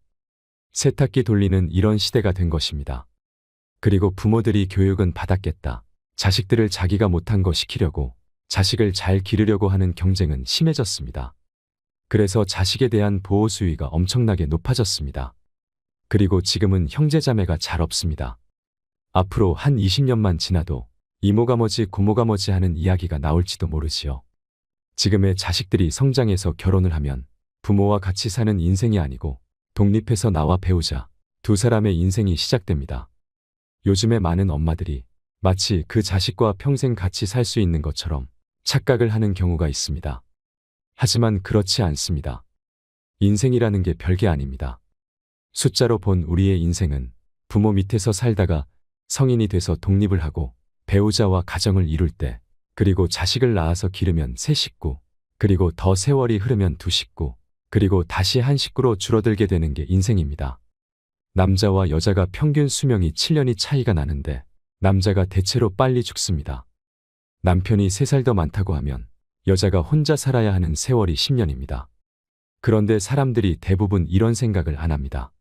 세탁기 돌리는 이런 시대가 된 것입니다. 그리고 부모들이 교육은 받았겠다. 자식들을 자기가 못한 거 시키려고 자식을 잘 기르려고 하는 경쟁은 심해졌습니다. 그래서 자식에 대한 보호 수위가 엄청나게 높아졌습니다. 그리고 지금은 형제자매가 잘 없습니다. 앞으로 한 20년만 지나도 이모가 뭐지 고모가 뭐지 하는 이야기가 나올지도 모르지요. 지금의 자식들이 성장해서 결혼을 하면 부모와 같이 사는 인생이 아니고 독립해서 나와 배우자 두 사람의 인생이 시작됩니다. 요즘에 많은 엄마들이 마치 그 자식과 평생 같이 살 수 있는 것처럼 착각을 하는 경우가 있습니다. 하지만 그렇지 않습니다. 인생이라는 게 별게 아닙니다. 숫자로 본 우리의 인생은 부모 밑에서 살다가 성인이 돼서 독립을 하고 배우자와 가정을 이룰 때 그리고 자식을 낳아서 기르면 세 식구 그리고 더 세월이 흐르면 두 식구 그리고 다시 한 식구로 줄어들게 되는 게 인생입니다. 남자와 여자가 평균 수명이 7년이 차이가 나는데 남자가 대체로 빨리 죽습니다. 남편이 3살 더 많다고 하면 여자가 혼자 살아야 하는 세월이 10년입니다. 그런데 사람들이 대부분 이런 생각을 안 합니다.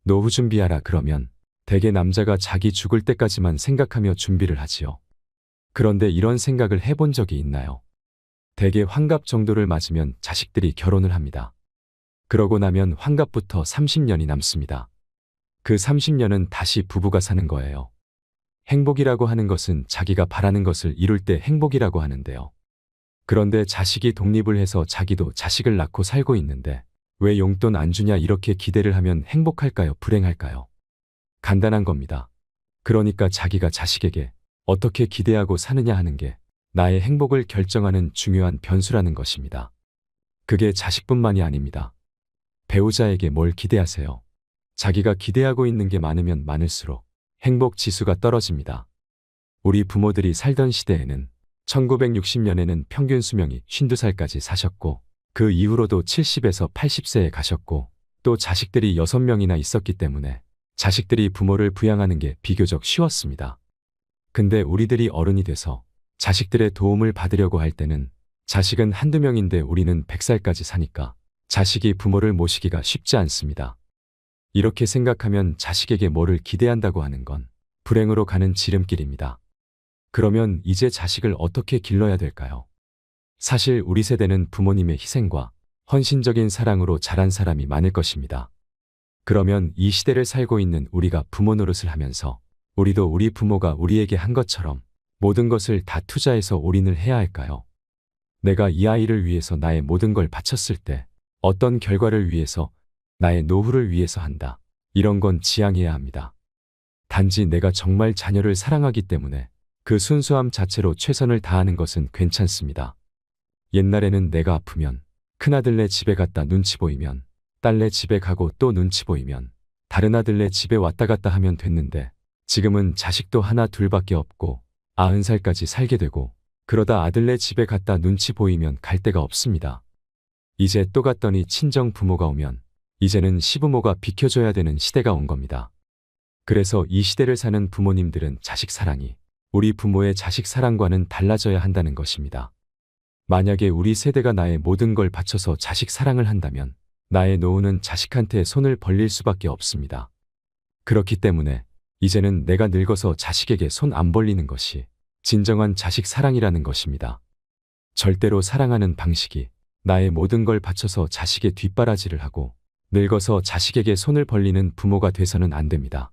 노후 준비하라 그러면 대개 남자가 자기 죽을 때까지만 생각하며 준비를 하지요. 그런데 이런 생각을 해본 적이 있나요? 대개 환갑 정도를 맞으면 자식들이 결혼을 합니다. 그러고 나면 환갑부터 30년이 남습니다. 그 30년은 다시 부부가 사는 거예요. 행복이라고 하는 것은 자기가 바라는 것을 이룰 때 행복이라고 하는데요. 그런데 자식이 독립을 해서 자기도 자식을 낳고 살고 있는데 왜 용돈 안 주냐 이렇게 기대를 하면 행복할까요? 불행할까요? 간단한 겁니다. 그러니까 자기가 자식에게 어떻게 기대하고 사느냐 하는 게 나의 행복을 결정하는 중요한 변수라는 것입니다. 그게 자식뿐만이 아닙니다. 배우자에게 뭘 기대하세요? 자기가 기대하고 있는 게 많으면 많을수록 행복 지수가 떨어집니다. 우리 부모들이 살던 시대에는 1960년에는 평균 수명이 52살까지 사셨고 그 이후로도 70에서 80세에 가셨고 또 자식들이 6명이나 있었기 때문에 자식들이 부모를 부양하는 게 비교적 쉬웠습니다. 근데 우리들이 어른이 돼서 자식들의 도움을 받으려고 할 때는 자식은 한두 명인데 우리는 100살까지 사니까 자식이 부모를 모시기가 쉽지 않습니다. 이렇게 생각하면 자식에게 뭐를 기대한다고 하는 건 불행으로 가는 지름길입니다. 그러면 이제 자식을 어떻게 길러야 될까요? 사실 우리 세대는 부모님의 희생과 헌신적인 사랑으로 자란 사람이 많을 것입니다. 그러면 이 시대를 살고 있는 우리가 부모 노릇을 하면서 우리도 우리 부모가 우리에게 한 것처럼 모든 것을 다 투자해서 올인을 해야 할까요? 내가 이 아이를 위해서 나의 모든 걸 바쳤을 때 어떤 결과를 위해서 나의 노후를 위해서 한다. 이런 건 지양해야 합니다. 단지 내가 정말 자녀를 사랑하기 때문에 그 순수함 자체로 최선을 다하는 것은 괜찮습니다. 옛날에는 내가 아프면 큰아들네 집에 갔다 눈치 보이면 딸네 집에 가고 또 눈치 보이면 다른 아들네 집에 왔다 갔다 하면 됐는데 지금은 자식도 하나 둘밖에 없고 90살까지 살게 되고 그러다 아들네 집에 갔다 눈치 보이면 갈 데가 없습니다. 이제 또 갔더니 친정 부모가 오면 이제는 시부모가 비켜줘야 되는 시대가 온 겁니다. 그래서 이 시대를 사는 부모님들은 자식 사랑이 우리 부모의 자식 사랑과는 달라져야 한다는 것입니다. 만약에 우리 세대가 나의 모든 걸 바쳐서 자식 사랑을 한다면 나의 노후는 자식한테 손을 벌릴 수밖에 없습니다. 그렇기 때문에 이제는 내가 늙어서 자식에게 손 안 벌리는 것이 진정한 자식 사랑이라는 것입니다. 절대로 사랑하는 방식이 나의 모든 걸 바쳐서 자식의 뒷바라지를 하고 늙어서 자식에게 손을 벌리는 부모가 돼서는 안 됩니다.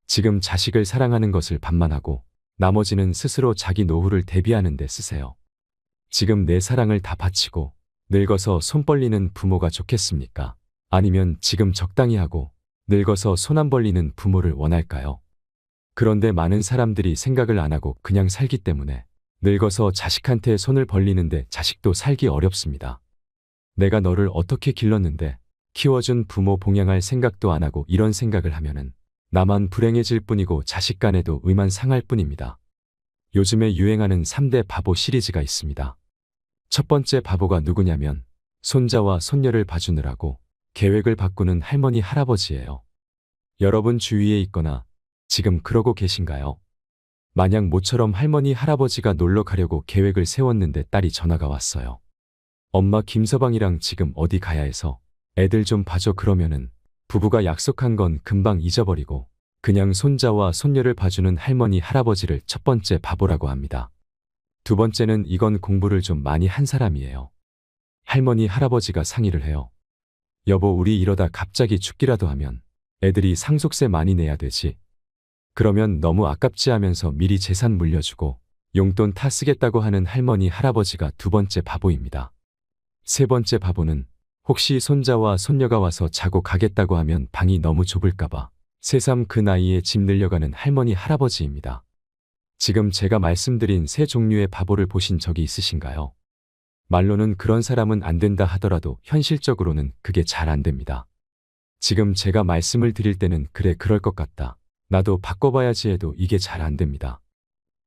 지금 자식을 사랑하는 것을 반만하고 나머지는 스스로 자기 노후를 대비하는 데 쓰세요. 지금 내 사랑을 다 바치고 늙어서 손 벌리는 부모가 좋겠습니까? 아니면 지금 적당히 하고 늙어서 손 안 벌리는 부모를 원할까요? 그런데 많은 사람들이 생각을 안 하고 그냥 살기 때문에 늙어서 자식한테 손을 벌리는데 자식도 살기 어렵습니다. 내가 너를 어떻게 길렀는데 키워준 부모 봉양할 생각도 안 하고 이런 생각을 하면은 나만 불행해질 뿐이고 자식 간에도 의만 상할 뿐입니다. 요즘에 유행하는 3대 바보 시리즈가 있습니다. 첫 번째 바보가 누구냐면 손자와 손녀를 봐주느라고 계획을 바꾸는 할머니 할아버지예요. 여러분 주위에 있거나 지금 그러고 계신가요? 만약 모처럼 할머니 할아버지가 놀러 가려고 계획을 세웠는데 딸이 전화가 왔어요. 엄마 김서방이랑 지금 어디 가야 해서 애들 좀 봐줘. 그러면은 부부가 약속한 건 금방 잊어버리고 그냥 손자와 손녀를 봐주는 할머니 할아버지를 첫 번째 바보라고 합니다. 두 번째는 이건 공부를 좀 많이 한 사람이에요. 할머니 할아버지가 상의를 해요. 여보, 우리 이러다 갑자기 죽기라도 하면 애들이 상속세 많이 내야 되지. 그러면 너무 아깝지 하면서 미리 재산 물려주고 용돈 타 쓰겠다고 하는 할머니 할아버지가 두 번째 바보입니다. 세 번째 바보는 혹시 손자와 손녀가 와서 자고 가겠다고 하면 방이 너무 좁을까봐 새삼 그 나이에 집 늘려가는 할머니 할아버지입니다. 지금 제가 말씀드린 세 종류의 바보를 보신 적이 있으신가요? 말로는 그런 사람은 안 된다 하더라도 현실적으로는 그게 잘 안 됩니다. 지금 제가 말씀을 드릴 때는 그래 그럴 것 같다. 나도 바꿔봐야지 해도 이게 잘 안 됩니다.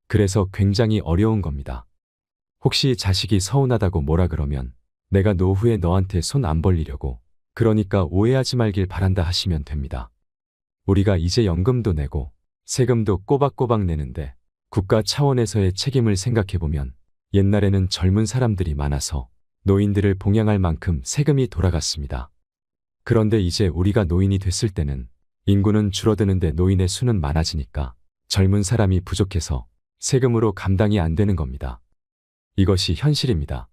그래서 굉장히 어려운 겁니다. 혹시 자식이 서운하다고 뭐라 그러면 내가 노후에 너한테 손 안 벌리려고 그러니까 오해하지 말길 바란다 하시면 됩니다. 우리가 이제 연금도 내고 세금도 꼬박꼬박 내는데 국가 차원에서의 책임을 생각해보면 옛날에는 젊은 사람들이 많아서 노인들을 봉양할 만큼 세금이 돌아갔습니다. 그런데 이제 우리가 노인이 됐을 때는 인구는 줄어드는데 노인의 수는 많아지니까 젊은 사람이 부족해서 세금으로 감당이 안 되는 겁니다. 이것이 현실입니다.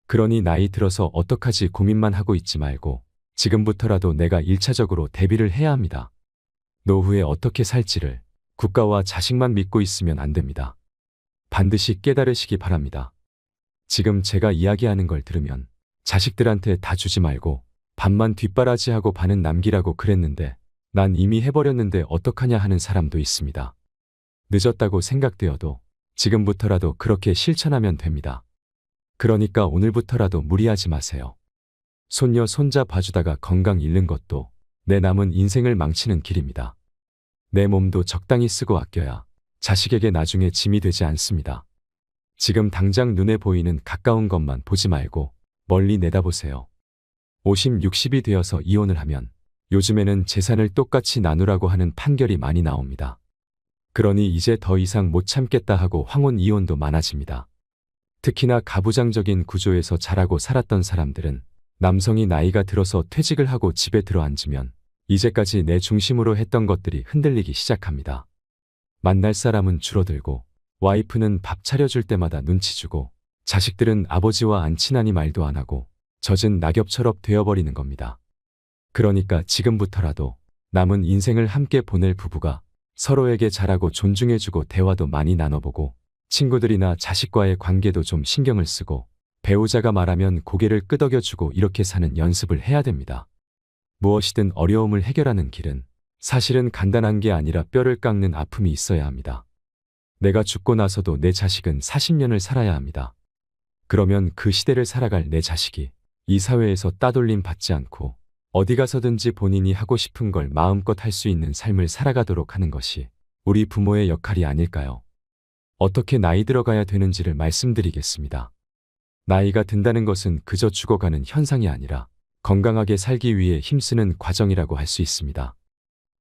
그러니 나이 들어서 어떡하지 고민만 하고 있지 말고 지금부터라도 내가 1차적으로 대비를 해야 합니다. 노후에 어떻게 살지를 국가와 자식만 믿고 있으면 안 됩니다. 반드시 깨달으시기 바랍니다. 지금 제가 이야기하는 걸 들으면 자식들한테 다 주지 말고 반만 뒷바라지하고 반은 남기라고 그랬는데 난 이미 해버렸는데 어떡하냐 하는 사람도 있습니다. 늦었다고 생각되어도 지금부터라도 그렇게 실천하면 됩니다. 그러니까 오늘부터라도 무리하지 마세요. 손녀 손자 봐주다가 건강 잃는 것도 내 남은 인생을 망치는 길입니다. 내 몸도 적당히 쓰고 아껴야 자식에게 나중에 짐이 되지 않습니다. 지금 당장 눈에 보이는 가까운 것만 보지 말고 멀리 내다보세요. 50, 60이 되어서 이혼을 하면 요즘에는 재산을 똑같이 나누라고 하는 판결이 많이 나옵니다. 그러니 이제 더 이상 못 참겠다 하고 황혼 이혼도 많아집니다. 특히나 가부장적인 구조에서 자라고 살았던 사람들은 남성이 나이가 들어서 퇴직을 하고 집에 들어앉으면 이제까지 내 중심으로 했던 것들이 흔들리기 시작합니다. 만날 사람은 줄어들고 와이프는 밥 차려줄 때마다 눈치 주고 자식들은 아버지와 안 친하니 말도 안 하고 젖은 낙엽처럼 되어버리는 겁니다. 그러니까 지금부터라도 남은 인생을 함께 보낼 부부가 서로에게 잘하고 존중해주고 대화도 많이 나눠보고 친구들이나 자식과의 관계도 좀 신경을 쓰고 배우자가 말하면 고개를 끄덕여주고 이렇게 사는 연습을 해야 됩니다. 무엇이든 어려움을 해결하는 길은 사실은 간단한 게 아니라 뼈를 깎는 아픔이 있어야 합니다. 내가 죽고 나서도 내 자식은 40년을 살아야 합니다. 그러면 그 시대를 살아갈 내 자식이 이 사회에서 따돌림 받지 않고 어디 가서든지 본인이 하고 싶은 걸 마음껏 할 수 있는 삶을 살아가도록 하는 것이 우리 부모의 역할이 아닐까요? 어떻게 나이 들어가야 되는지를 말씀드리겠습니다. 나이가 든다는 것은 그저 죽어가는 현상이 아니라 건강하게 살기 위해 힘쓰는 과정이라고 할 수 있습니다.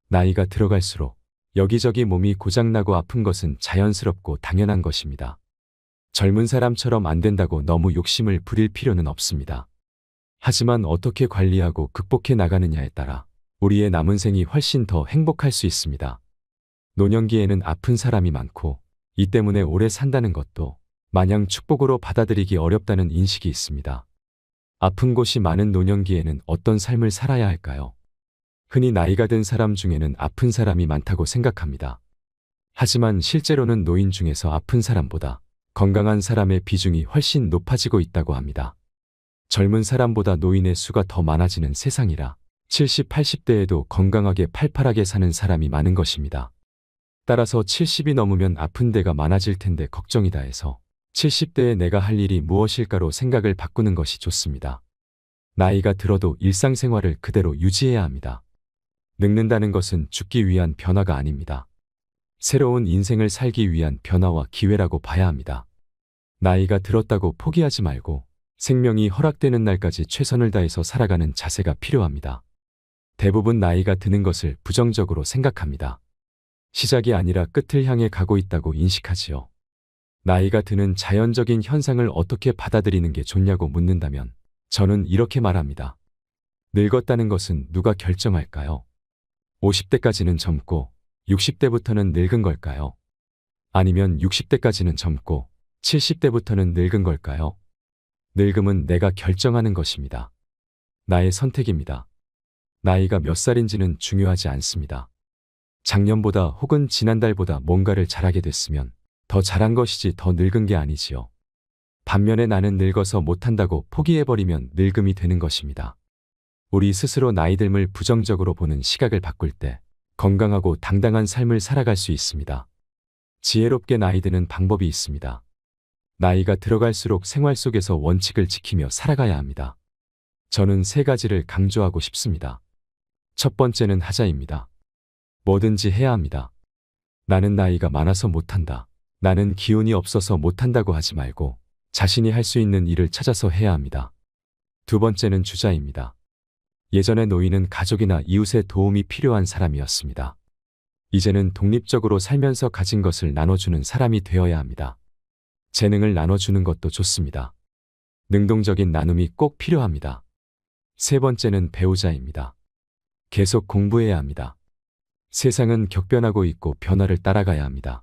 나이가 들어갈수록 여기저기 몸이 고장나고 아픈 것은 자연스럽고 당연한 것입니다. 젊은 사람처럼 안 된다고 너무 욕심을 부릴 필요는 없습니다. 하지만 어떻게 관리하고 극복해 나가느냐에 따라 우리의 남은 생이 훨씬 더 행복할 수 있습니다. 노년기에는 아픈 사람이 많고 이 때문에 오래 산다는 것도 마냥 축복으로 받아들이기 어렵다는 인식이 있습니다. 아픈 곳이 많은 노년기에는 어떤 삶을 살아야 할까요? 흔히 나이가 든 사람 중에는 아픈 사람이 많다고 생각합니다. 하지만 실제로는 노인 중에서 아픈 사람보다 건강한 사람의 비중이 훨씬 높아지고 있다고 합니다. 젊은 사람보다 노인의 수가 더 많아지는 세상이라 70, 80대에도 건강하게 팔팔하게 사는 사람이 많은 것입니다. 따라서 70이 넘으면 아픈 데가 많아질 텐데 걱정이다 해서 70대에 내가 할 일이 무엇일까로 생각을 바꾸는 것이 좋습니다. 나이가 들어도 일상생활을 그대로 유지해야 합니다. 늙는다는 것은 죽기 위한 변화가 아닙니다. 새로운 인생을 살기 위한 변화와 기회라고 봐야 합니다. 나이가 들었다고 포기하지 말고 생명이 허락되는 날까지 최선을 다해서 살아가는 자세가 필요합니다. 대부분 나이가 드는 것을 부정적으로 생각합니다. 시작이 아니라 끝을 향해 가고 있다고 인식하지요. 나이가 드는 자연적인 현상을 어떻게 받아들이는 게 좋냐고 묻는다면 저는 이렇게 말합니다. 늙었다는 것은 누가 결정할까요? 50대까지는 젊고 60대부터는 늙은 걸까요? 아니면 60대까지는 젊고 70대부터는 늙은 걸까요? 늙음은 내가 결정하는 것입니다. 나의 선택입니다. 나이가 몇 살인지는 중요하지 않습니다. 작년보다 혹은 지난달보다 뭔가를 잘하게 됐으면 더 잘한 것이지 더 늙은 게 아니지요. 반면에 나는 늙어서 못한다고 포기해버리면 늙음이 되는 것입니다. 우리 스스로 나이듦을 부정적으로 보는 시각을 바꿀 때 건강하고 당당한 삶을 살아갈 수 있습니다. 지혜롭게 나이 드는 방법이 있습니다. 나이가 들어갈수록 생활 속에서 원칙을 지키며 살아가야 합니다. 저는 3가지를 강조하고 싶습니다. 첫 번째는 하자입니다. 뭐든지 해야 합니다. 나는 나이가 많아서 못한다. 나는 기운이 없어서 못한다고 하지 말고 자신이 할 수 있는 일을 찾아서 해야 합니다. 두 번째는 주자입니다. 예전의 노인은 가족이나 이웃의 도움이 필요한 사람이었습니다. 이제는 독립적으로 살면서 가진 것을 나눠주는 사람이 되어야 합니다. 재능을 나눠주는 것도 좋습니다. 능동적인 나눔이 꼭 필요합니다. 세 번째는 배우자입니다. 계속 공부해야 합니다. 세상은 격변하고 있고 변화를 따라가야 합니다.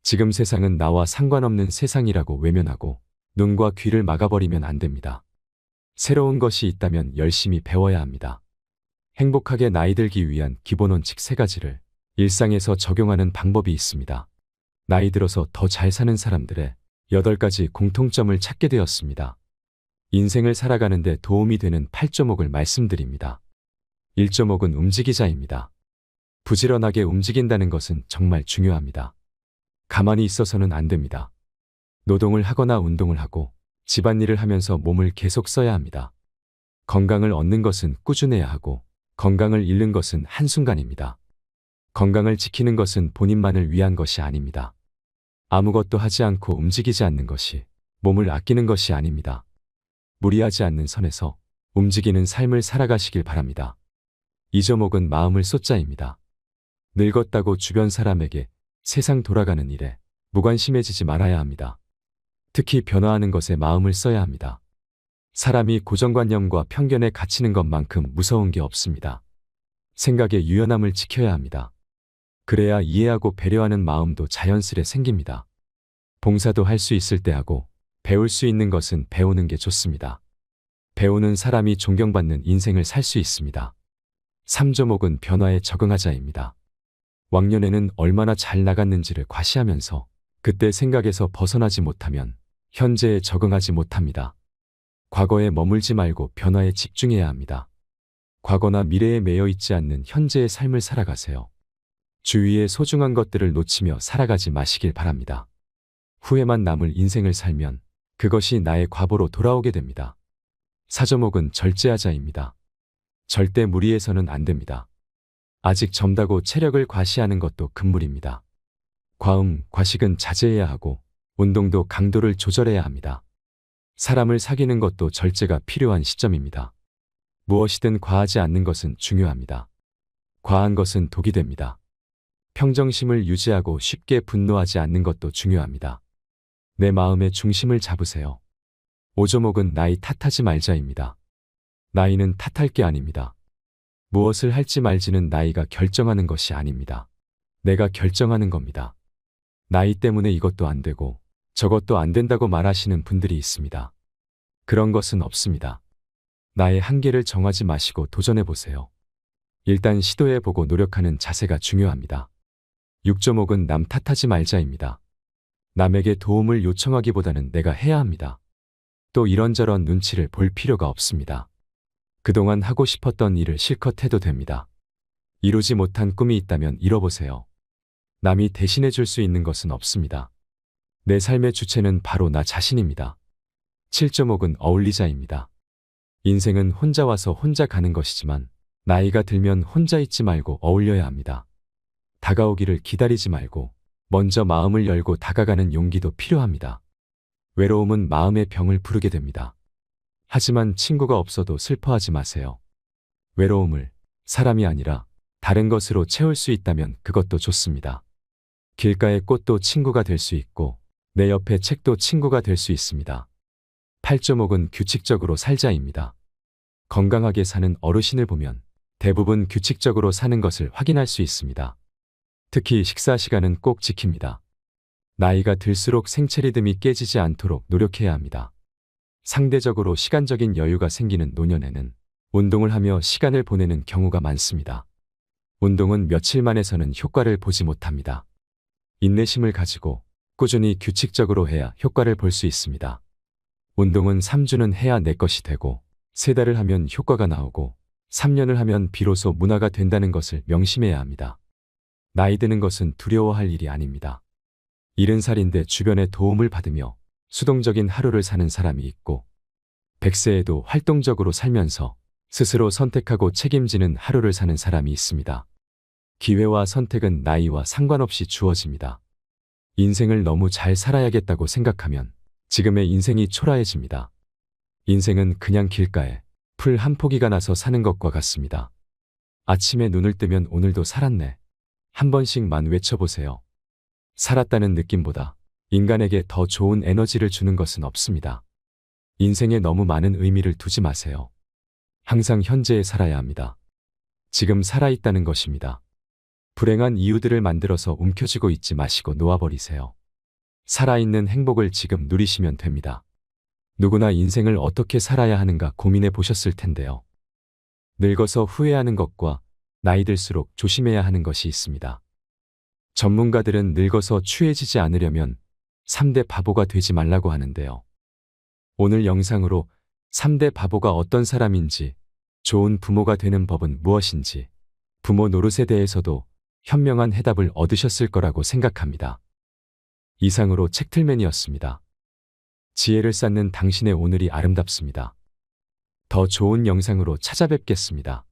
지금 세상은 나와 상관없는 세상이라고 외면하고 눈과 귀를 막아버리면 안 됩니다. 새로운 것이 있다면 열심히 배워야 합니다. 행복하게 나이 들기 위한 기본 원칙 3가지를 일상에서 적용하는 방법이 있습니다. 나이 들어서 더 잘 사는 사람들의 8가지 공통점을 찾게 되었습니다. 인생을 살아가는데 도움이 되는 8조목을 말씀드립니다. 1조목은 움직이자입니다. 부지런하게 움직인다는 것은 정말 중요합니다. 가만히 있어서는 안 됩니다. 노동을 하거나 운동을 하고 집안일을 하면서 몸을 계속 써야 합니다. 건강을 얻는 것은 꾸준해야 하고 건강을 잃는 것은 한순간입니다. 건강을 지키는 것은 본인만을 위한 것이 아닙니다. 아무것도 하지 않고 움직이지 않는 것이 몸을 아끼는 것이 아닙니다. 무리하지 않는 선에서 움직이는 삶을 살아가시길 바랍니다. 2조목은 마음을 쏟자입니다. 늙었다고 주변 사람에게 세상 돌아가는 일에 무관심해지지 말아야 합니다. 특히 변화하는 것에 마음을 써야 합니다. 사람이 고정관념과 편견에 갇히는 것만큼 무서운 게 없습니다. 생각의 유연함을 지켜야 합니다. 그래야 이해하고 배려하는 마음도 자연스레 생깁니다. 봉사도 할 수 있을 때 하고 배울 수 있는 것은 배우는 게 좋습니다. 배우는 사람이 존경받는 인생을 살 수 있습니다. 3조목은 변화에 적응하자입니다. 왕년에는 얼마나 잘 나갔는지를 과시하면서 그때 생각에서 벗어나지 못하면 현재에 적응하지 못합니다. 과거에 머물지 말고 변화에 집중해야 합니다. 과거나 미래에 매여 있지 않는 현재의 삶을 살아가세요. 주위의 소중한 것들을 놓치며 살아가지 마시길 바랍니다. 후회만 남을 인생을 살면 그것이 나의 과보로 돌아오게 됩니다. 4조목은 절제하자입니다. 절대 무리해서는 안 됩니다. 아직 젊다고 체력을 과시하는 것도 금물입니다. 과음, 과식은 자제해야 하고 운동도 강도를 조절해야 합니다. 사람을 사귀는 것도 절제가 필요한 시점입니다. 무엇이든 과하지 않는 것은 중요합니다. 과한 것은 독이 됩니다. 평정심을 유지하고 쉽게 분노하지 않는 것도 중요합니다. 내 마음의 중심을 잡으세요. 5조목은 나이 탓하지 말자입니다. 나이는 탓할 게 아닙니다. 무엇을 할지 말지는 나이가 결정하는 것이 아닙니다. 내가 결정하는 겁니다. 나이 때문에 이것도 안 되고 저것도 안 된다고 말하시는 분들이 있습니다. 그런 것은 없습니다. 나의 한계를 정하지 마시고 도전해보세요. 일단 시도해보고 노력하는 자세가 중요합니다. 6조목은 남 탓하지 말자입니다. 남에게 도움을 요청하기보다는 내가 해야 합니다. 또 이런저런 눈치를 볼 필요가 없습니다. 그동안 하고 싶었던 일을 실컷 해도 됩니다. 이루지 못한 꿈이 있다면 이뤄보세요. 남이 대신해 줄 수 있는 것은 없습니다. 내 삶의 주체는 바로 나 자신입니다. 7조목은 어울리자입니다. 인생은 혼자 와서 혼자 가는 것이지만 나이가 들면 혼자 있지 말고 어울려야 합니다. 다가오기를 기다리지 말고 먼저 마음을 열고 다가가는 용기도 필요합니다. 외로움은 마음의 병을 부르게 됩니다. 하지만 친구가 없어도 슬퍼하지 마세요. 외로움을 사람이 아니라 다른 것으로 채울 수 있다면 그것도 좋습니다. 길가의 꽃도 친구가 될 수 있고 내 옆에 책도 친구가 될 수 있습니다. 8.5은 규칙적으로 살자입니다. 건강하게 사는 어르신을 보면 대부분 규칙적으로 사는 것을 확인할 수 있습니다. 특히 식사 시간은 꼭 지킵니다. 나이가 들수록 생체 리듬이 깨지지 않도록 노력해야 합니다. 상대적으로 시간적인 여유가 생기는 노년에는 운동을 하며 시간을 보내는 경우가 많습니다. 운동은 며칠만 해서는 효과를 보지 못합니다. 인내심을 가지고 꾸준히 규칙적으로 해야 효과를 볼 수 있습니다. 운동은 3주는 해야 내 것이 되고 3달을 하면 효과가 나오고 3년을 하면 비로소 문화가 된다는 것을 명심해야 합니다. 나이 드는 것은 두려워할 일이 아닙니다. 70살인데 주변의 도움을 받으며 수동적인 하루를 사는 사람이 있고 100세에도 활동적으로 살면서 스스로 선택하고 책임지는 하루를 사는 사람이 있습니다. 기회와 선택은 나이와 상관없이 주어집니다. 인생을 너무 잘 살아야겠다고 생각하면 지금의 인생이 초라해집니다. 인생은 그냥 길가에 풀 한 포기가 나서 사는 것과 같습니다. 아침에 눈을 뜨면 오늘도 살았네. 한 번씩만 외쳐보세요. 살았다는 느낌보다 인간에게 더 좋은 에너지를 주는 것은 없습니다. 인생에 너무 많은 의미를 두지 마세요. 항상 현재에 살아야 합니다. 지금 살아있다는 것입니다. 불행한 이유들을 만들어서 움켜쥐고 있지 마시고 놓아버리세요. 살아있는 행복을 지금 누리시면 됩니다. 누구나 인생을 어떻게 살아야 하는가 고민해 보셨을 텐데요. 늙어서 후회하는 것과 나이 들수록 조심해야 하는 것이 있습니다. 전문가들은 늙어서 추해지지 않으려면 3대 바보가 되지 말라고 하는데요. 오늘 영상으로 3대 바보가 어떤 사람인지, 좋은 부모가 되는 법은 무엇인지, 부모 노릇에 대해서도 현명한 해답을 얻으셨을 거라고 생각합니다. 이상으로 책틀맨이었습니다. 지혜를 쌓는 당신의 오늘이 아름답습니다. 더 좋은 영상으로 찾아뵙겠습니다.